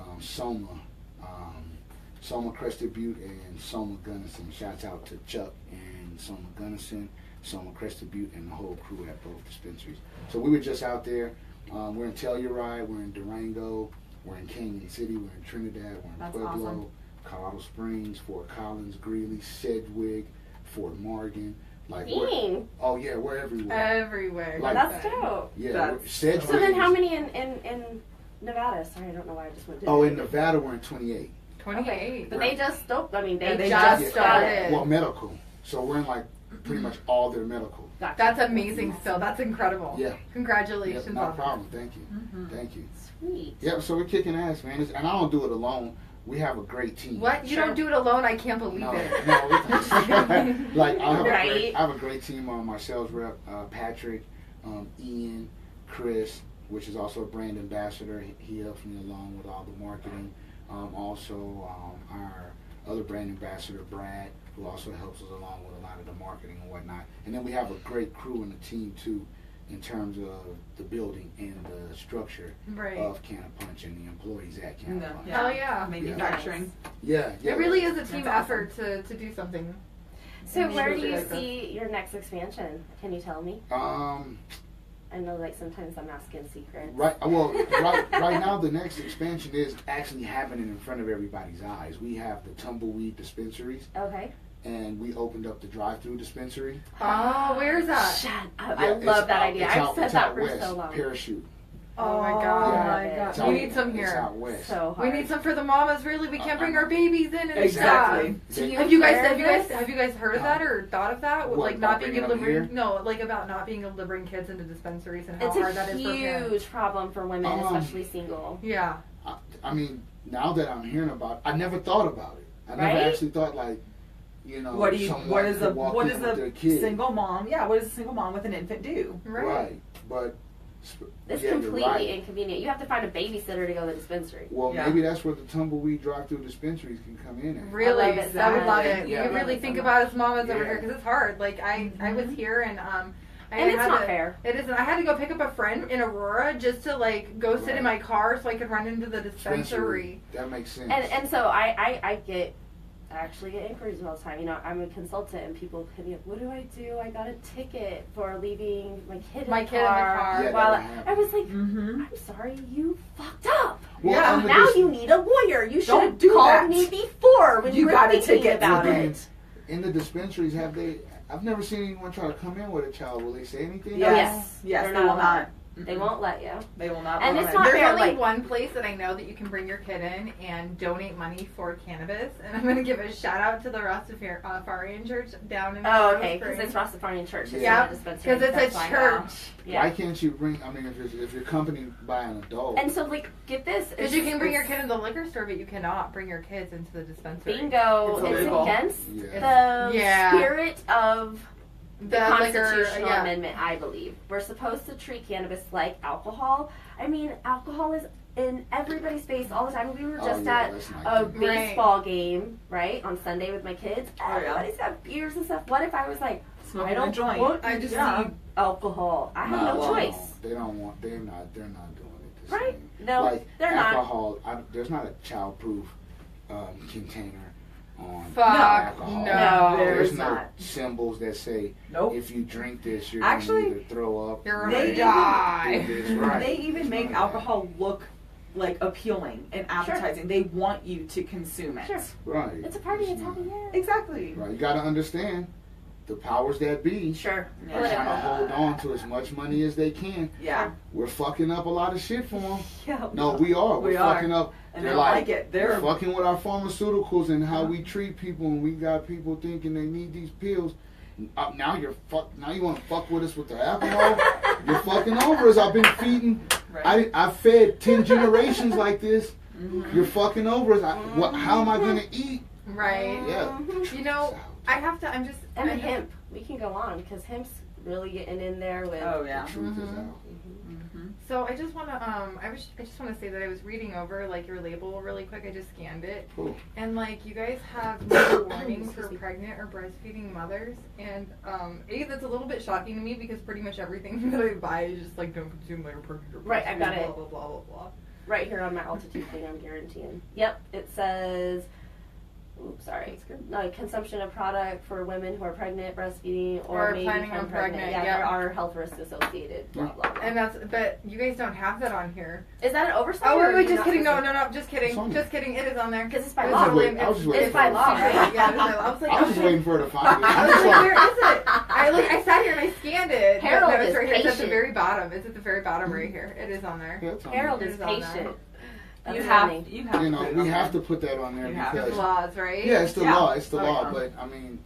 Soma Crested Butte and Soma Gunnison. Shouts out to Chuck and Soma Gunnison, Soma Crested Butte, and the whole crew at both dispensaries. So we were just out there. We're in Telluride, we're in Durango, we're in Canyon City, we're in Trinidad, we're in That's Pueblo, awesome. Colorado Springs, Fort Collins, Greeley, Sedgwick, Fort Morgan. Like Dang. we're everywhere. Everywhere. Like That's dope. Yeah, That's- Sedgwick. So then how is- many in Nevada? Sorry, I don't know why I just went to Oh, in Nevada we're in 28. 28. But they just stopped. I mean, Yeah, they they just just started. started. Well, medical. So we're in like pretty much all their medical. Gotcha. That's amazing still. That's incredible. Yeah. Congratulations Yep, no on problem. Thank you. Mhm. Thank you. Sweet. Yep. So we're kicking ass, man. And I don't do it alone. We have a great team. that. What? You Sure. don't do it alone? I can't believe No, it. like I have, Right. I have a great team on my sales rep, Patrick, Ian, Chris, which is also a brand ambassador. He helps me along with all the marketing. Also, our other brand ambassador, Brad, who also helps us along with a lot of the marketing and whatnot. And then we have a great crew and a team too, in terms of the building and the structure Right. of Canna Punch and the employees at Canna No, Punch. Hell yeah. Manufacturing. Yeah, yeah. It really is a team That's effort to do something. So where do you Really like see your next expansion? Can you tell me? I know, like, sometimes I'm asking secrets. Right. Well, right now the next expansion is actually happening in front of everybody's eyes. We have the tumbleweed dispensaries, Okay. and we opened up the drive-through dispensary. Oh, where's that? Shut up. Yeah, I love that out- idea. it's I've out- said it's that out for west, so long. Parachute. Oh my Oh god. my Yeah. god. It's We out- need some It's here. out west. So We hard. need some for the mamas. Really, we can't bring our babies in and Exactly. stuff. Do you Have you guys hear this? have you guys heard of that or thought of that? What, Like about not being bringing able to them bring like about not being able to bring kids into dispensaries and how It's hard a that is for parents. huge problem for women, especially single. Yeah. I mean, now that I'm hearing about it, I never thought about it. I never Right? actually thought, like, you know, What is could walk what in is with their a kid. single mom? Yeah, what does a single mom with an infant do? Right. But It's yeah, you're completely right. inconvenient. You have to find a babysitter to go to the dispensary. Well, Yeah. maybe that's where the tumbleweed drive-through dispensaries can come in at. Really, I love it. I would love it. Exactly. You Yeah. really Love it think so about much. us mamas over Yeah. here because it's hard. Like I was here and And it's had not to- fair. It isn't. I had to go pick up a friend in Aurora just to like go sit Right. in my car so I could run into the dispensary. That makes sense. And so I actually get inquiries all the time. You know, I'm a consultant, and people hit me up. What do? I got a ticket for leaving my kid in the kid in the car. car. Yeah, While that I was like, Mm-hmm. I'm sorry, you fucked up. Well, Yeah. under Now this- you need a lawyer. You should Don't have do called that. me before when you You were got a thinking ticket. about Well, it. in the dispensaries, have they? I've never seen anyone try to come in with a child. Will they say anything? Yes. Yes, They're they not will allowed. not. They won't let you. They will not. And allow it's it. not There's fair, only like- one place that I know that you can bring your kid in and donate money for cannabis, and I'm going to give a shout out to the Rastafarian Church down in Oh, Colorado okay, because Springs. it's Rastafarian Church. It's Yeah. not a dispensary. Because it's That's a why. church. Yeah. Why can't you bring? I mean, if you're accompanied by an adult. And so, like, get this. Because you can bring your kid in the liquor store, but you cannot bring your kids into the dispensary. Bingo. It's It's illegal. against Yeah. the Yeah. spirit of the constitutional liquor, yeah. amendment, I believe. We're supposed to treat cannabis like alcohol. I mean, alcohol is in everybody's face all the time. We were Oh, just yeah, at that's not a good. baseball game, right, on Sunday with my kids. Oh, yeah. Everybody's got beers and stuff. What if I was like, Smoking I don't a joint. want I just Yeah. need alcohol. I have no well, choice. They don't want. They're not doing it the Right? same. No, like they're not. alcohol. There's not a childproof container on Fuck alcohol. no. There's There's no not. symbols that say Nope. if you drink this, you're Actually, gonna either throw up. You're or gonna They- die. do this, right. They even It's make none of that. alcohol look like appealing and appetizing. They want you to consume it. Sure. Right. It's a party. It's not. happy. Yeah. Exactly. Right. You got to understand the powers that be Sure. Yeah. are trying to hold on to as much money as they can. Yeah. We're fucking up a lot of shit for them. Yeah. No, we are. We're We are. fucking up. And They're they like it. We're They're fucking with our pharmaceuticals and how we treat people, and we got people thinking they need these pills. Now you want to fuck with us with the alcohol? You're fucking over us. I've been feeding. right. I fed 10 generations like this. Mhm. You're fucking over us. How am I gonna eat? Right. Yeah. You know, I have to. I'm just. And the I'm just- hemp. We can go on because hemp's really getting in there with. Oh yeah. The truth is Mhm. out. Mm-hmm. So I just want to. I just want to say that I was reading over like your label really quick. I just scanned it, Cool. and like you guys have no warnings for pregnant or breastfeeding mothers, and that's a little bit shocking to me because pretty much everything that I buy is just like don't consume like a pregnant or Right, I got breastfeeding, it. blah blah blah blah blah. Right here on my altitude thing, I'm guaranteeing. Yep, it says. Oops, sorry. That's good. No, consumption of product for women who are pregnant, breastfeeding, or Or may planning become on pregnant, Yeah, yeah. there are health risks associated. Blah, blah, blah. And but you guys don't have that on here. Is that an oversight? Oh or wait, are you just not kidding. No, supposed no, no, just kidding. It's on Just kidding. It is on there. Because it's by It was law. totally- I was just waiting It's by for law, it. right? Yeah, it is by law. I was like, I was just waiting for her to find it. I I was was like, like, where is it? I sat here and I scanned it. Harold no, it's is right here. It's at the patient. very bottom. It's at the very bottom right here. It is on there. yeah, it's on Harold there. is It is on there. patient. That's You funny. have. You to know, put it we on have there. to put that on there You have to. The because laws, right? yeah, it's the Yeah. law. It's the Oh, law. yeah. But I mean,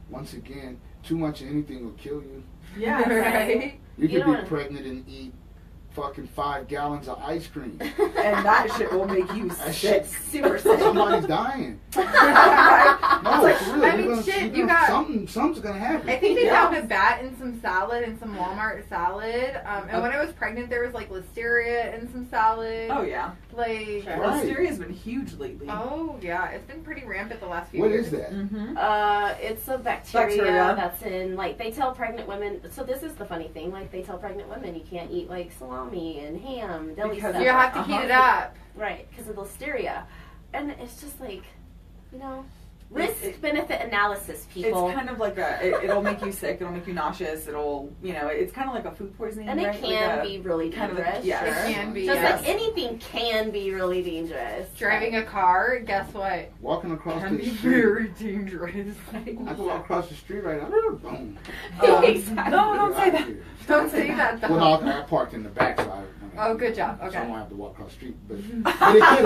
once again, too much of anything will kill you. Yeah. Right. You You could don't be wanna- pregnant and eat fucking 5 gallons of ice cream. And that shit will make you That sick. shit- Super sick. Somebody's dying. Right? No, like, for real. I You're mean, gonna- shit, you're you gonna- got- something's gonna happen. I think they Yeah. found a bat in some salad and some Walmart salad. And when I was pregnant, there was like listeria in some salad. Oh yeah. Like, Sure. Right. Listeria's been huge lately. oh yeah, it's been pretty rampant the last few What years. is that? Mm-hmm. It's a bacteria, Bacteria. that's in, like, they tell pregnant women, so this is the funny thing, like, they tell pregnant women you can't eat, like, salami and ham, deli Because stuff. You have to heat it up. Right, because of the listeria. And it's just like, you know, risk-benefit analysis, people. It's kind of like it'll make you sick. It'll make you nauseous. It'll, it's kind of like a food poisoning. And it right? can like be really kind of dangerous. yeah, It can be. Just yes. like anything can be really dangerous. Driving a car, guess what? Walking across Can the be street. very dangerous. I can walk across the street right now. Boom. Exactly. No, don't say that. Don't say that though. Well, no, I parked in the back, so Oh, good job. So I Okay. don't have to walk across the street. But it could happen.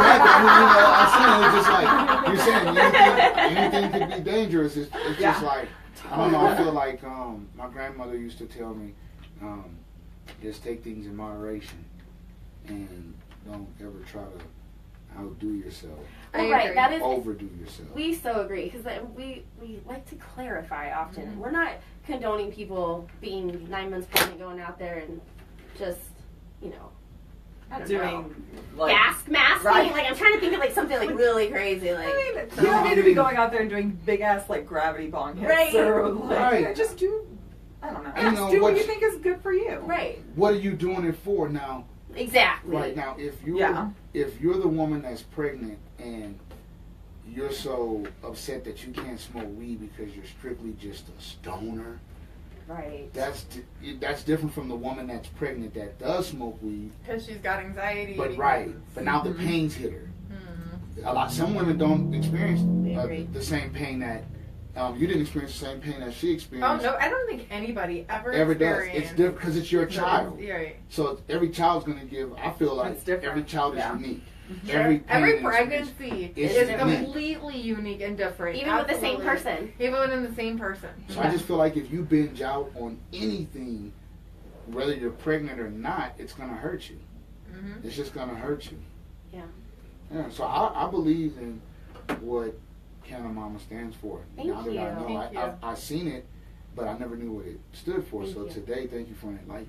I'm saying it's just like, you're saying anything could be dangerous. It's just like, I don't know, I feel like my grandmother used to tell me, just take things in moderation and don't ever try to outdo yourself, I Well, right, agree. that is. overdo yourself. We so agree because we like to clarify often. Mm-hmm. We're not condoning people being 9 months pregnant going out there and just I don't know. Doing like Gas masking. Right. Like I'm trying to think of like something like really crazy. Like I mean, you don't need to be going out there and doing big ass like gravity bong hits Right. or like Right. just do. I don't know. You Just know, do what what you think is good for you. right. What are you doing it for now? Exactly. Right now, if Yeah. you're the woman that's pregnant and you're so upset that you can't smoke weed because you're strictly just a stoner, Right. that's different from the woman that's pregnant that does smoke weed, Because she's got anxiety. but now the pains hit her. Mhm. Some women don't experience agree. the same pain that you didn't experience the same pain that she Oh experienced. no, I don't think anybody ever Ever does. It's experienced. different because it's your child. Yeah, right. So every child's gonna give. I feel like It's different. every child is Yeah. unique. Sure. Every pain Every and experience pregnancy is is unique. completely unique and different. Even with the same Absolutely. person. Even within the same person. So I just feel like if you binge out on anything, whether you're pregnant or not, it's gonna hurt you. Mm-hmm. It's just gonna hurt you. Yeah. Yeah. So I believe in what CannaMama stands for. Thank now that I you. know, Thank you. I've seen it, but I never knew what it stood for. Thank so you. today, thank you for enlightening.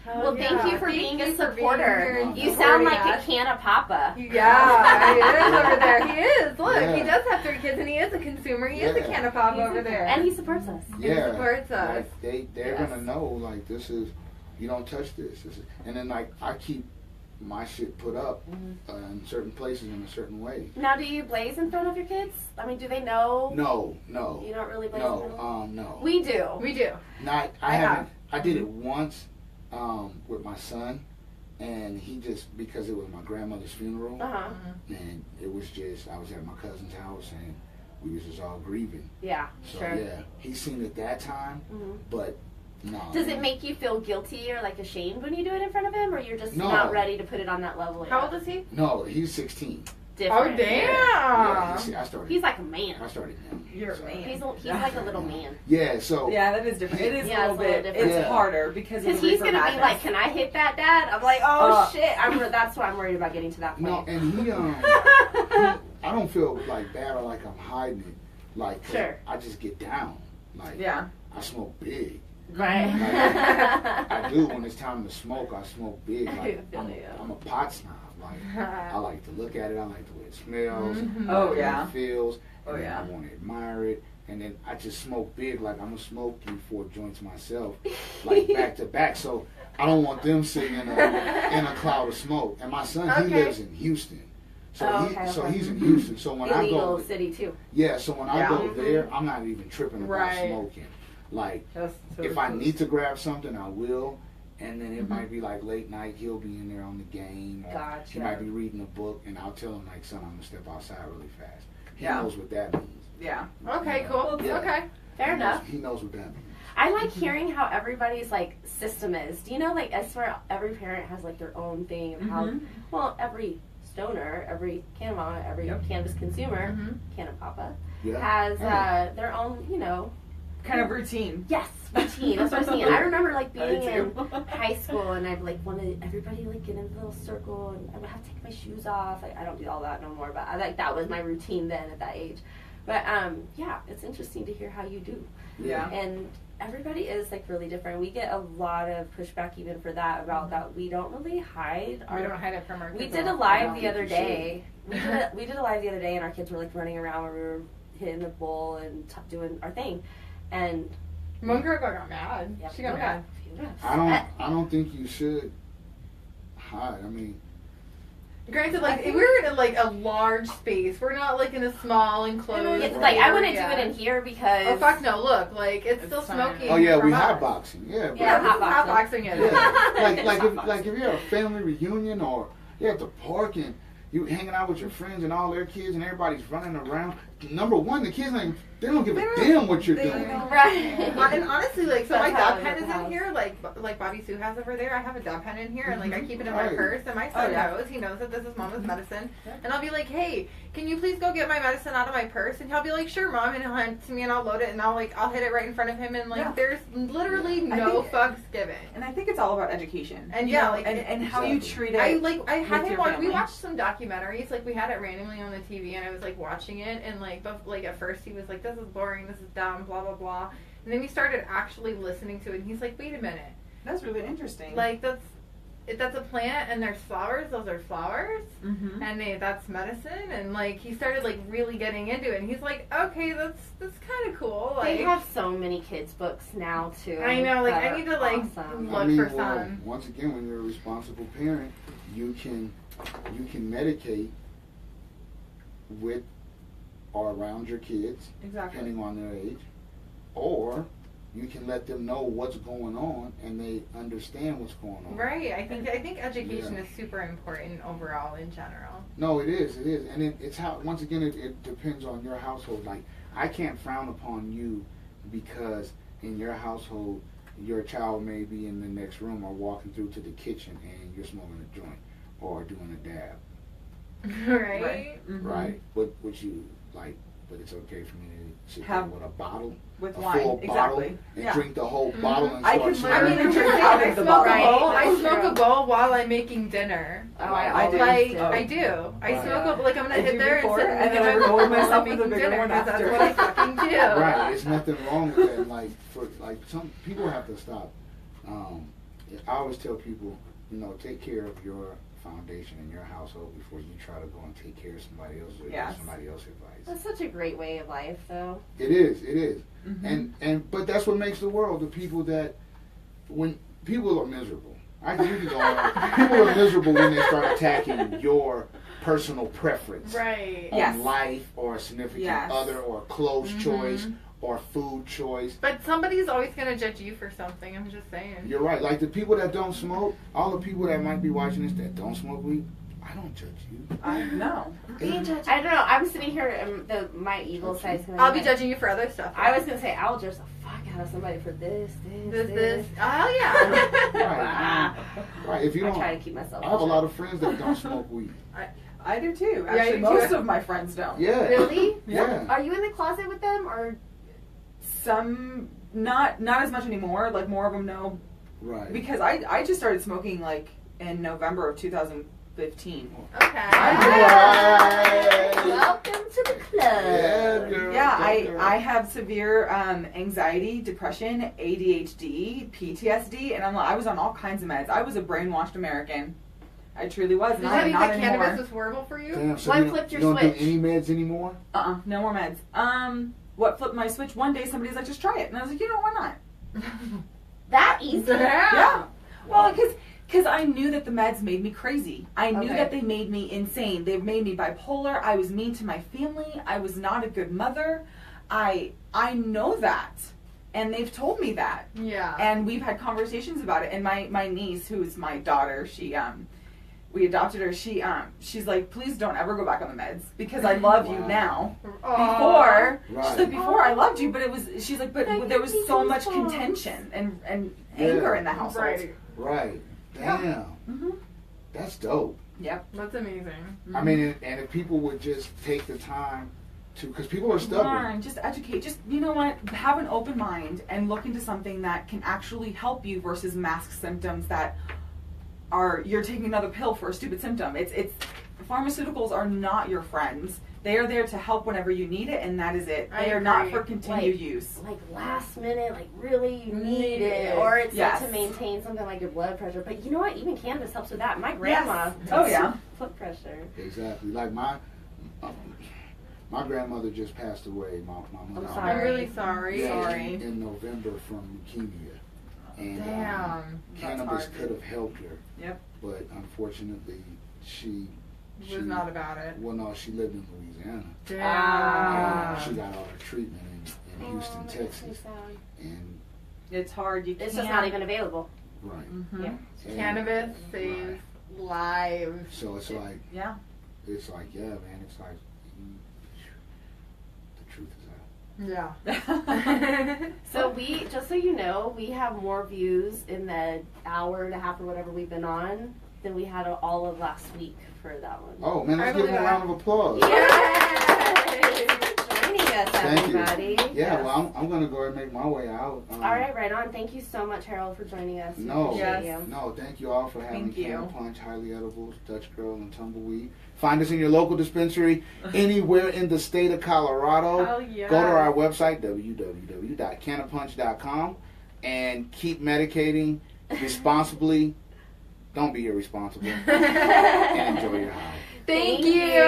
Well, thank you for being a supporter. being here You and sound like supporting a us. Canna Papa. Yeah, he is over there. He is. Look, Yeah. he does have 3 kids, and he is a consumer. He is a Yeah. Canna Pop over there. And he supports us. Yeah. supports us. Like they're Yes. gonna know like this is, you don't touch this. And then like I keep my shit put up in certain places in a certain way. Now, do you blaze in front of your kids? I mean, do they know? No. You don't really blaze in front of them? No. We do. We do. Not. I I have. haven't. I did it once with my son, and he just because it was my grandmother's funeral, Uh-huh. and it was just I was at my cousin's house and we was just all grieving. Yeah, So sure. yeah, he seen it that time, Mhm. but no. Does it make you feel guilty or like ashamed when you do it in front of him, or you're just No. not ready to put it on that level yet? How old is he? No, he's 16. Different. Oh, damn. Yeah, I started. He's like a man. I started young. You're a so- man. He's like a little man. Yeah, so Yeah, that is different. It is Yeah, a little bit. different. It's Yeah. harder because of Because the he's reefer gonna be madness. like, "Can I hit that, Dad?" I'm like, "Oh shit!" That's why I'm worried about getting to that no, point. and I don't feel like bad or like I'm hiding it. Like 'cause Sure. I just get down. Like Yeah. I smoke big. Right. I do when it's time to smoke. I smoke big. Like I feel you. I'm a pot snob. Like I like to look at it. I like the way it smells. Mhm. I Oh, like the way yeah. it feels. Oh, And then yeah. I want to admire it. And then I just smoke big. Like I'm gonna smoke 3-4 joints myself, like back to back. So I don't want them sitting in a cloud of smoke. And my son, he Okay. lives in Houston. So Oh, so okay. he's in Houston. So when I Illegal go, city too. yeah. So when I Yeah. go Mhm. there, I'm not even tripping about Right. smoking. Like That's so if I cool. need to grab something, I will. And then it Mhm. might be like late night. He'll be in there on the game. Or Gotcha. He might be reading a book, and I'll tell him like, "Son, I'm gonna step outside really fast." He Yeah. knows what that means. Yeah. Okay, cool. Yeah. Okay. Fair He knows- enough. He knows what that means. I like hearing how everybody's like system is. Do you know, like, I swear every parent has like their own thing of how, Mhm. well, every stoner, every CannaMama, every Yep. cannabis consumer, Mhm. Canna Papa, Yeah. has Yeah. their own, you know, Kind of routine. yes, routine. That's what I'm saying. I remember like I do being in too. high school and I'd like wanted everybody like get in a little circle and I would have to take my shoes off. Like I don't do all that no more, but I like that was my routine then at that age. But yeah, it's interesting to hear how you do. Yeah. And everybody is like really different. We get a lot of pushback even for that about that we don't really hide We don't our. hide it from our We kids. did a I live don't the other think you day. We did a live the other day, and our kids were like running around where we were hitting the bowl and doing our thing, and One girl got mad. yeah, She got mad. I don't think you should hide. I mean, Granted, like we're in like a large space. We're not like in a small enclosed. It's like I wouldn't do area. it in here because. Oh fuck no! Look, like it's still fine. smoking. Oh yeah, from we us. hotboxing. Yeah, but Yeah, This is hotboxing it. yeah. like if you're at a family reunion or you're at the park and you hanging out with your friends and all their kids and everybody's running around. Number one, the kids they don't give a damn what you're doing. Right. And honestly, like, so That's my how dab I pen live is the in house. here, like Bobby Sue has over there. I have a dab pen in here, and like I keep it in my Right. purse. And my son Oh, yeah. knows. He knows that this is Mama's medicine. And I'll be like, hey, can you please go get my medicine out of my purse? And he'll be like, sure, Mom. And he'll hand it to me, and I'll load it, and I'll hit it right in front of him, and like Yeah. there's literally I no think- fucks given. And I think it's all about education. And you yeah, know, like, and how you Exactly. treat it. I had with him your watch. We family. watched some documentaries. Like we had it randomly on the TV, and I was like watching it, and like at first he was like, "This is boring. This is dumb." Blah blah blah. And then we started actually listening to it, and he's like, "Wait a minute. That's really interesting. Like that's a plant, and there's flowers. Those are flowers, Mm-hmm. and that's medicine." And like he started like really getting into it, and he's like, "Okay, that's kind of cool." Like They have so many kids books now too. I know. Like that I need are to like awesome. look for some. Once again, when you're a responsible parent, you can medicate with or around your kids, Exactly. depending on their age, or you can let them know what's going on and they understand what's going on. Right. I think education Yeah. is super important overall in general. No, it is, and it's how. Once again, it depends on your household. Like I can't frown upon you because in your household, your child may be in the next room or walking through to the kitchen and you're smoking a joint or doing a dab, Right. Mm-hmm. right? But you like, but it's okay for me to sit there Have- with a bottle, With a wine, full bottle, exactly. and Yeah. drink the whole bottle and I start can sharing. literally I'm drink saying, out I of the smoke bottle. a bowl. Right, I that's smoke true. a bowl while I'm making dinner. Oh, I Right. always Like do. I do. I Right. smoke a like I'm gonna I hit do there and before, sit and get then I my reward bowl while myself I'm with a making bigger dinner, one 'cause after. That's what I fucking do. Right, it's nothing wrong with that. Like for some people have to stop. I always tell people, take care of your foundation in your household before you try to go and take care of somebody else or Yes. give somebody else advice. That's such a great way of life, though. It is, Mhm. but that's what makes the world. The people that when people are miserable, I can go on. People are miserable when they start attacking your personal preference Right. on Yes. life or a significant Yes. other or clothes Mhm. choice or food choice. But somebody's always gonna judge you for something. I'm just saying. You're right. Like the people that don't smoke, all the people that might be watching this that don't smoke weed, I don't judge you. I know. I don't know. I'm sitting here and my evil side's gonna I'll be judging you for other stuff. I was gonna say I'll judge the fuck out of somebody for this. This. Oh yeah. Right. Right. If you I don't, try to keep myself. I have a lot of friends that don't smoke weed. I do too. Yeah, I Actually, do too. most of my friends don't. Yeah. Really? Yeah. Are you in the closet with them or? Some not as much anymore. Like more of them know Right. because I just started smoking like in November of 2015. Okay. Right. Welcome to the club. Yeah, girl. Yeah, Go, girl. I have severe anxiety, depression, ADHD, PTSD, and I was on all kinds of meds. I was a brainwashed American. I truly was, Does and I that am mean not that anymore. cannabis is horrible for you? Damn, so Why you flipped your don't switch? do any meds anymore? No more meds. What flipped my switch? One day somebody's like, just try it, and I was like, why not? That easy? Yeah. Well, because I knew that the meds made me crazy. I knew Okay. that they made me insane. They made me bipolar. I was mean to my family. I was not a good mother. I know that. And they've told me that. Yeah. And we've had conversations about it. And my niece, who is my daughter, we adopted her. She's like, please don't ever go back on the meds because I love you Wow. now. Aw. Before, Right. she's like, before I loved you, but she's like, but That there was gives me so much goosebumps. contention and Yeah. anger in the household. Right. Right. Damn. Mm-hmm. That's dope. Yep. That's amazing. I mean, and if people would just take the time to, because people are stubborn. Learn, just educate. Just, you know what? Have an open mind and look into something that can actually help you versus mask symptoms that you're taking another pill for a stupid symptom. It's pharmaceuticals are not your friends. They are there to help whenever you need it, and that is it. I They are not agree. for continued Like- use. Like last minute, like really you need it, it. or it's Yes. to maintain something like your blood pressure. But you know what? Even cannabis helps with that. My grandma. Yes. Oh, yeah. Blood pressure. Exactly. Like my grandmother just passed away. My mother. I'm sorry. I'm really sorry. Yeah, Sorry. in November from leukemia. And Damn. cannabis hard. could have helped her. Yep. But unfortunately, she was not about it. Well, no, she lived in Louisiana. Damn. And she got all her treatment in Houston, that makes me Texas. sad. And, It's hard. You It's can't. just not even available. right. Mhm. Yeah. And- Cannabis saves lives. So it's like, Yeah. yeah, man, it's like, the truth is out. Yeah. So we, just so you know, we have more views in the hour and a half or whatever we've been on than we had all of last week for that one. Oh, man, I let's give believe them a that. round of applause. Yay! Joining us, Thank you. everybody. Yeah, well, I'm going to go ahead and make my way out. All right, right on. Thank you so much, Harold, for joining us. We No, appreciate Yes. you. no, thank you all for having Thank you. Canna Punch, Highly Edibles, Dutch Girl, and Tumbleweed. Find us in your local dispensary anywhere in the state of Colorado. Oh, yeah. Go to our website, www.cannapunch.com, and keep medicating responsibly. Don't be irresponsible. And enjoy your high. Thank you. you.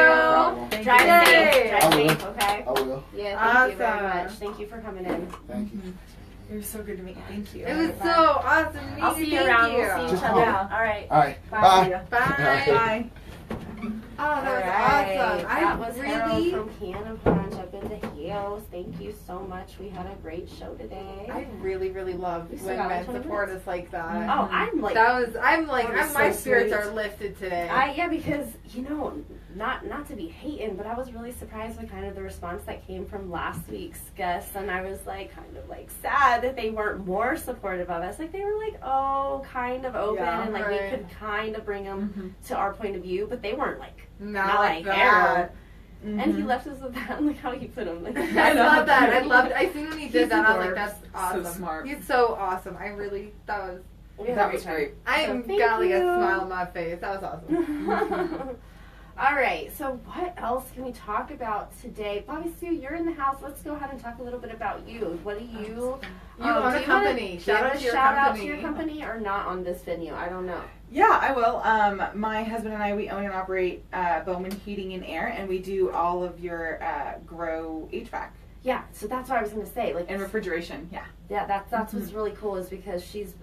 Drive Yay. safe. Drive I will. safe, okay? I will. Yeah, thank you very Awesome. much. Thank you for coming in. Thank you. It was so good to meet you. Thank you. It was so awesome meeting I'll see you Thank around. you. We'll see Just each other. call. All right. All right. Bye. Bye. Bye. Bye. Oh, that was Alright, awesome. That was Harold really, from Canna Punch up in the hills. Thank you so much. We had a great show today. I really, really love We still when got men 20 support us like that. Oh, I'm like, I'm like, That was my so spirits sweet. are lifted today. yeah, because not to be hating, but I was really surprised with kind of the response that came from last week's guests, and I was like, kind of like sad that they weren't more supportive of us. Like they were like, oh, kind of open, Yeah, and like right. we could kind of bring them Mhm. to our point of view, but they weren't like. Not like that. that. And he left us with that. And look how he put him. Like, I love that. I loved. I seen when he did He's that. I was like, adorable. that's awesome. So smart. He's so awesome. I really. That was. we had a That was time. great. I'm thank got like a you. smile on my face. That was awesome. All right, so what else can we talk about today? Bobby Sue, you're in the house. Let's go ahead and talk a little bit about you. What do you? You own do a you company. wanna Shout give out a to your shout out to company. your company or not on this venue? I don't know. Yeah, I will. My husband and I, we own and operate Bowman Heating and Air, and we do all of your grow HVAC Yeah, so that's what I was gonna say. Like, and refrigeration. Yeah. yeah, that's what's really cool is because she's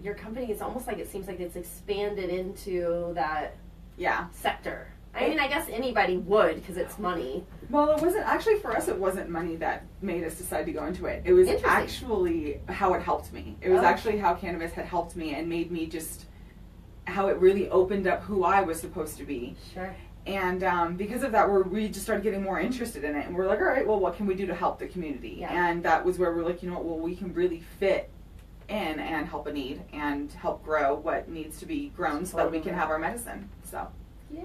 your company is almost like it seems like it's expanded into that Yeah. sector. I mean, I guess anybody would because it's money. Well, it wasn't actually for us. It wasn't money that made us decide to go into it. It was Interesting. actually how it helped me. It was Oh. actually how cannabis had helped me and made me just how it really opened up who I was supposed to be. Sure. And because of that, we just started getting more interested in it. And we're like, all right, well, what can we do to help the community? Yeah. And that was where we're like, you know what, well, we can really fit in and help a need and help grow what needs to be grown so that we can have our medicine. So, Yeah.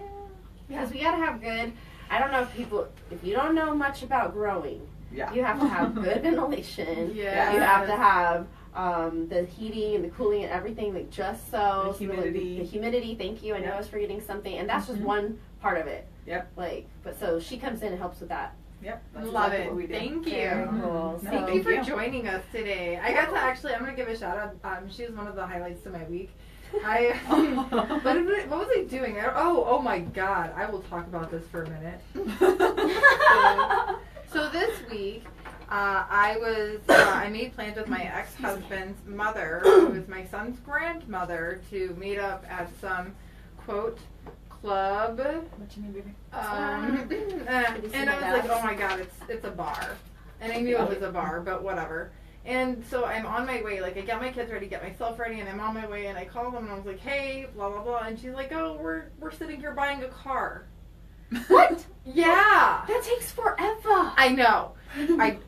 Because we gotta have good. I don't know if you don't know much about growing, yeah. you have to have good ventilation. Yes. You have to have the heating and the cooling and everything, like just so. The humidity. The humidity. Thank you. I know I was forgetting something, and that's just Mhm. one part of it. Yep. Like, but so she comes in and helps with that. Yep. That's Love exactly it. what we do. Thank Very you. cool. No, Thank you for you. joining us today. I got to actually, I'm going to give a shout out. She was one of the highlights to my week. What was I doing? Oh my God. I will talk about this for a minute. So this week, I made plans with my ex-husband's mother, who is my son's grandmother, to meet up at some, quote, club. What you need, baby? And I was like, oh my God, it's a bar. And I knew it was a bar, but whatever. And so I'm on my way, like I get my kids ready, get myself ready, and I'm on my way, and I call them, and I was like, hey, blah, blah, blah. And she's like, oh, we're sitting here buying a car. What? Yeah. That takes forever. I know.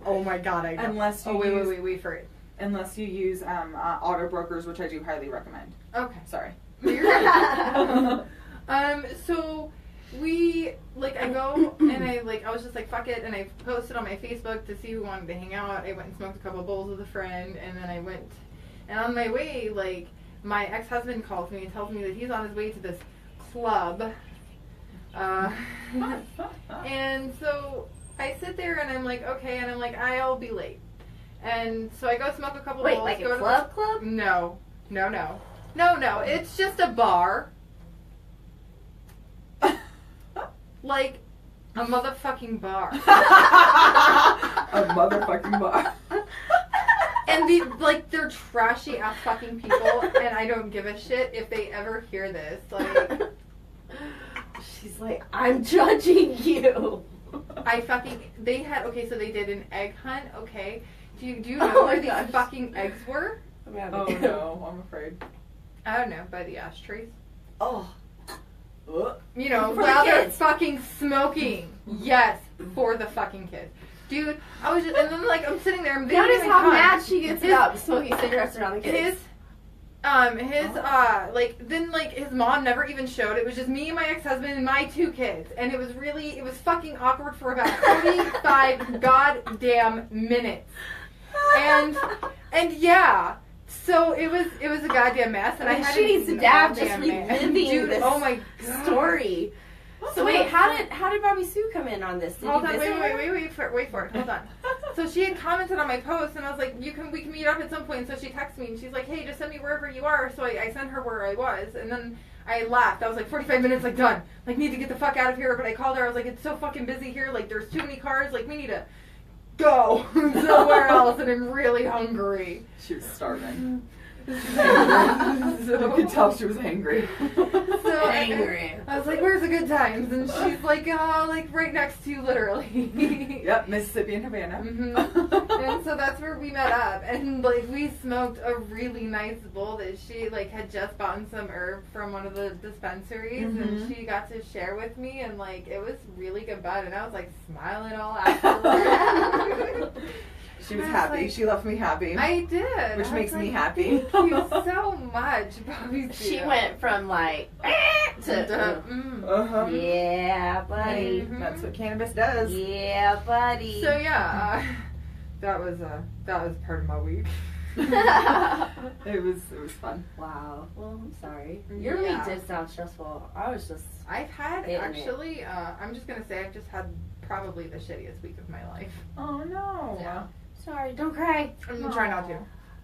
Oh my God, I know. Unless you wait for it. Unless you use auto brokers, which I do highly recommend. Okay. Sorry. So I go and I was just like, fuck it, and I posted on my Facebook to see who wanted to hang out. I went and smoked a couple bowls with a friend, and then I went, and on my way, like, my ex-husband calls me and tells me that he's on his way to this club, and so I sit there and I'm like, okay, and I'm like, I'll be late, and so I go smoke a couple Wait, bowls. like go a to club? No, it's just a bar. Like a motherfucking bar. A motherfucking bar. And they're trashy ass fucking people, and I don't give a shit if they ever hear this. Like, She's like, I'm judging you. So they did an egg hunt, okay? Do you know Oh where my these gosh. fucking eggs were? I'm having Oh no, I'm afraid. I don't know, by the ashtrays. Oh. You know, For the while they're kids. fucking smoking. Yes, for the fucking kids. Dude, I was just, and then like, I'm sitting there, I'm Notice videoing how Con. mad she gets His- about smoking cigarettes around the kids. His mom never even showed. It was just me and my ex-husband and my 2 kids. And it was fucking awkward for about 45 goddamn minutes. And yeah. So it was a goddamn mess, and I had she needs to dab just goddamn reliving Dude, this oh my God. story. So wait, how did Bobby Sue come in on this? Did Hold you on, visit her? wait for it. Hold on. So she had commented on my post, and I was like, we can meet up at some point. And so she texted me, and she's like, hey, just send me wherever you are. So I sent her where I was, and then I left. I was like, 45 minutes, like, done. Like, need to get the fuck out of here. But I called her. I was like, it's so fucking busy here. Like, there's too many cars. Like, we need to go somewhere else, and I'm really hungry. She was starving. So- You could tell she was angry. So Angry. I was like, where's the good times? And she's like, like right next to you, literally. Yep, Mississippi and Havana. And so that's where we met up, and like we smoked a really nice bowl that she like had just bought some herb from one of the dispensaries, and she got to share with me, and like it was really good bud, and I was like smiling all afterwards. She was I was happy. like- She left me happy. I did, Which I makes was me like, happy. Thank you so much, Bobby. She went from like to Uh-huh. yeah, buddy. That's what cannabis does. Yeah, buddy. So yeah, that was part of my week. It was fun. Wow. Well, I'm sorry. Your Yeah. week did sound stressful. I was just. I've had Hitting it. actually. I'm just gonna say I've just had probably the shittiest week of my life. Oh no. Yeah. Sorry. Don't cry. I'm gonna try not to.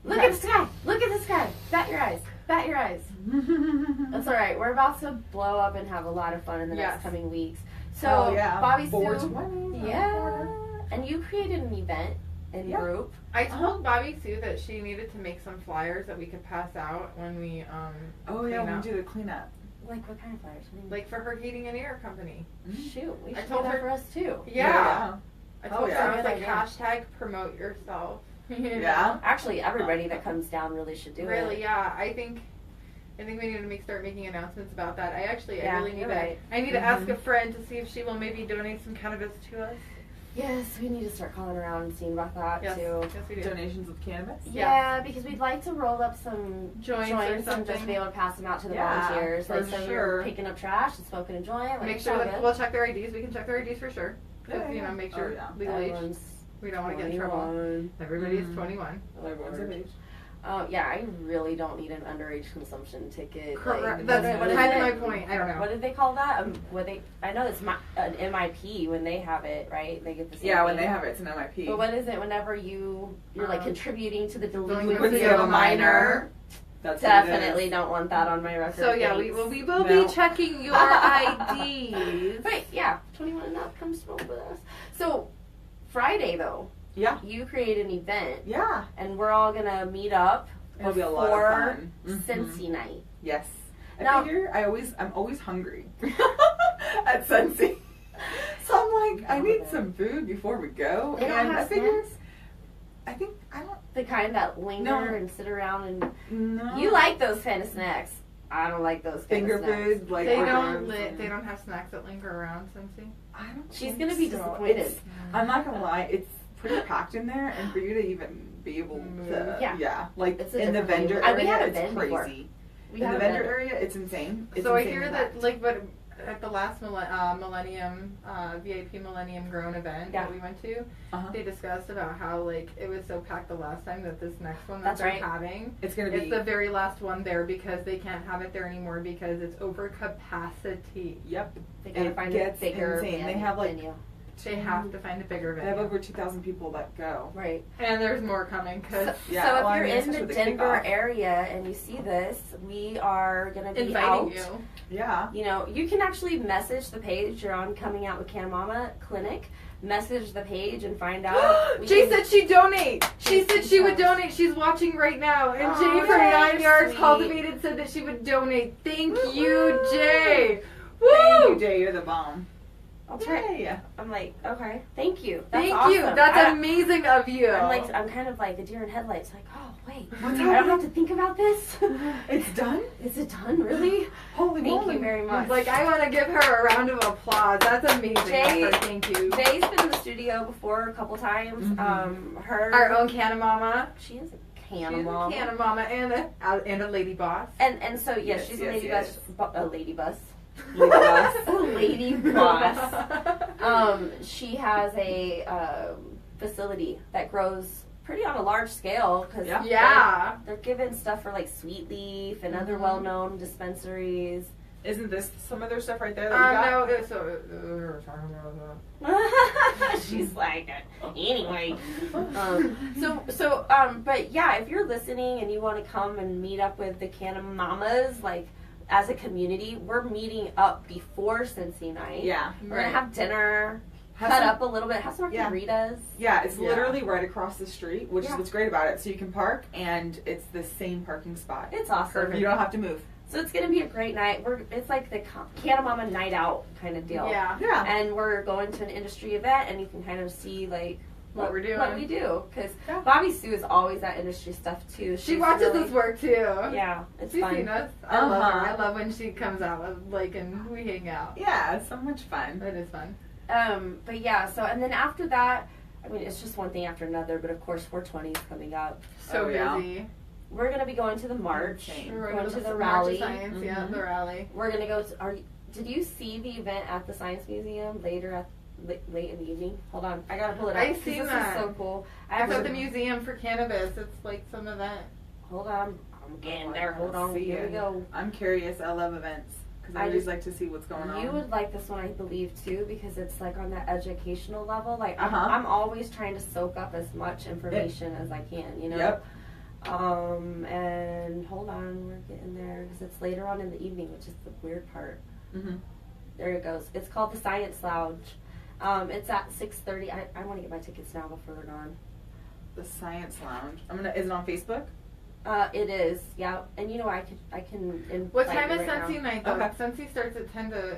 Look at the sky. Look at the sky. Bat your eyes. Bat your eyes. That's all right. We're about to blow up and have a lot of fun in the Yes. next coming weeks. So, Oh, yeah. Bobby Sue. 420s. Yeah. And you created an event in Yeah. group. I told Bobby Sue that she needed to make some flyers that we could pass out when we Oh yeah, clean we up. do the cleanup. Like what kind of flowers? Like for her heating and air company. Shoot, we I should told do that her- for us too. Yeah. I Oh, told yeah. her I was like Good hashtag promote yourself. You know? Yeah. Actually, everybody that comes down really should do Really, it. yeah. I think we need to start making announcements about that. I Yeah, really need you're to. right. I need to ask a friend to see if she will maybe donate some cannabis to us. Yes, we need to start calling around and seeing about that Yes, too. yes we do. Donations of cannabis. Yeah, because we'd like to roll up some Joints or and just something. be able to pass them out to the Yeah, volunteers. for Like, so sure. you're picking up trash and smoking a joint. Like, Make it's sure all that good. we'll check their IDs. We can check their IDs for sure. Just, Yeah, make yeah. sure Oh, yeah. legal age. Everyone's We don't want to get in trouble. 21. Everybody is Mhm. 21. Everyone's of age. Yeah, I really don't need an underage consumption ticket. Correct. Like, That's what is kind of it? my point. I don't know. What did they call that? I know it's an MIP when they have it, right? They get the same Yeah, when thing. they have it, it's an MIP. But what is it whenever you're like contributing to the delinquency Delinquency of a minor? That's what it Definitely is. don't want that on my record. So yeah, we Thanks. will No. be checking your IDs. Wait, yeah, 21 and up, come smoke with us. So Friday though, Yeah. you create an event, Yeah. and we're all gonna meet up It'll be a lot of before fun. Mhm. Cincy night. Yes. Now- I'm always hungry at Sensi. So I'm like, I need some food before we go. They don't and have I figure, snacks? I don't The kind that linger No. and sit around and know. you like those kind of snacks. I don't like those kind finger of snacks. food, like They arms don't. and- They don't have snacks that linger around, Cincy. I don't She's think gonna be so. disappointed. It's- I'm not gonna lie, it's pretty packed in there, and for you to even be able to, Yeah. like It's a in the different vendor venue. We area, haven't it's been before. crazy. We In the haven't vendor been. area, it's insane. It's So I insane hear packed. that, like, but at the last Millennium VIP Millennium Grown event Yeah. that we went to, Uh-huh. they discussed about how like it was so packed the last time that this next one that That's they're right. having, It's gonna be it's the very last one there because they can't have it there anymore because it's over capacity. yep. They gotta It find a gets bigger insane. They have, like, venue. They have to find a bigger They venue. have over 2,000 people that go. Right. And there's more coming because So, Yeah, so if well, I you're mean, in especially the with the Denver kickoff. area and you see this, we are gonna be inviting out. you. Yeah. You know, you can actually message the page. You're on Coming Out with CannaMama Clinic. Message the page and find out. We Jay can- said she'd donate. She Jay said she would does. donate. She's watching right now. And Aw, Jay from 9 Jay, Yards sweet. Cultivated said that she would donate. Thank Woo-woo. you, Jay. Thank you, Jay. You're the bomb. I'll try. Yay. I'm like, okay, thank you. That's Thank awesome. you. That's amazing of you. I'm kind of like a deer in headlights. Like, oh wait, What's I don't have to think about this. It's done? Is it done? Really? Holy Thank moly. you very much. Like, I want to give her a round of applause. That's amazing. Jay- of her. Thank you. Jay's been in the studio before a couple times. Mhm. Our own CannaMama. She is a She's Canna a mom. CannaMama and a lady boss. And so yes, Yes, she's yes, a lady yes. bus. A lady bus. Lady boss. A lady boss. She has a facility that grows pretty on a large scale because Yeah. Yeah. they're giving stuff for like Sweet Leaf and other Mhm. well-known dispensaries. Isn't this some of their stuff right there that you got? No, it's She's like, anyway. But yeah, if you're listening and you want to come and meet up with the Canna Mamas, like as a community, we're meeting up before Cincy night. Yeah. We're gonna have dinner, Have cut some- up a little bit, have some Yeah. margaritas. Yeah, it's Yeah. literally right across the street, which is Yeah. what's great about it. So you can park, and it's the same parking spot. It's awesome. You don't have to move. So it's gonna be a great night. It's like the Canna Mama night out kind of deal. Yeah. Yeah. And we're going to an industry event, and you can kind of see like What we're doing. What we do, because Yeah. Bobby Sue is always at industry stuff too. She She's watches really- us work too. Yeah, it's She's fun. seen us. I love her. Uh-huh. I love when she comes out, like, and we hang out. Yeah, it's so much fun. It is fun. But yeah, so and then after that, I mean, it's just one thing after another. But of course, 420 is coming up. So Oh, yeah. busy. We're gonna be going to the march. Insane. We're going to the March rally. of Science. Yeah, Mhm. the rally. We're gonna go to. Did you see the event at the Science Museum later late in the evening? Hold on, I gotta pull it up. I 'cause seen this that. is so cool. I It's have at to- the Museum for Cannabis. It's like some event. Hold on, I'm getting there. Hold on, See here we it. go. I'm curious. I love events because I I always just- like to see what's going on. You would like this one, I believe, too, because it's like on that educational level. Like Uh-huh. I'm always trying to soak up as much information as I can, you know. Yep. And hold on, we're getting there because it's later on in the evening, which is the weird part. Mm-hmm. There it goes. It's called the Science Lounge. It's at 6:30. I want to get my tickets now before they're gone. The Science Lounge. Is it on Facebook? It is, yeah. And you know, I can. What invite time you is right now. Sensi night though? Okay. Sensi starts at 10 to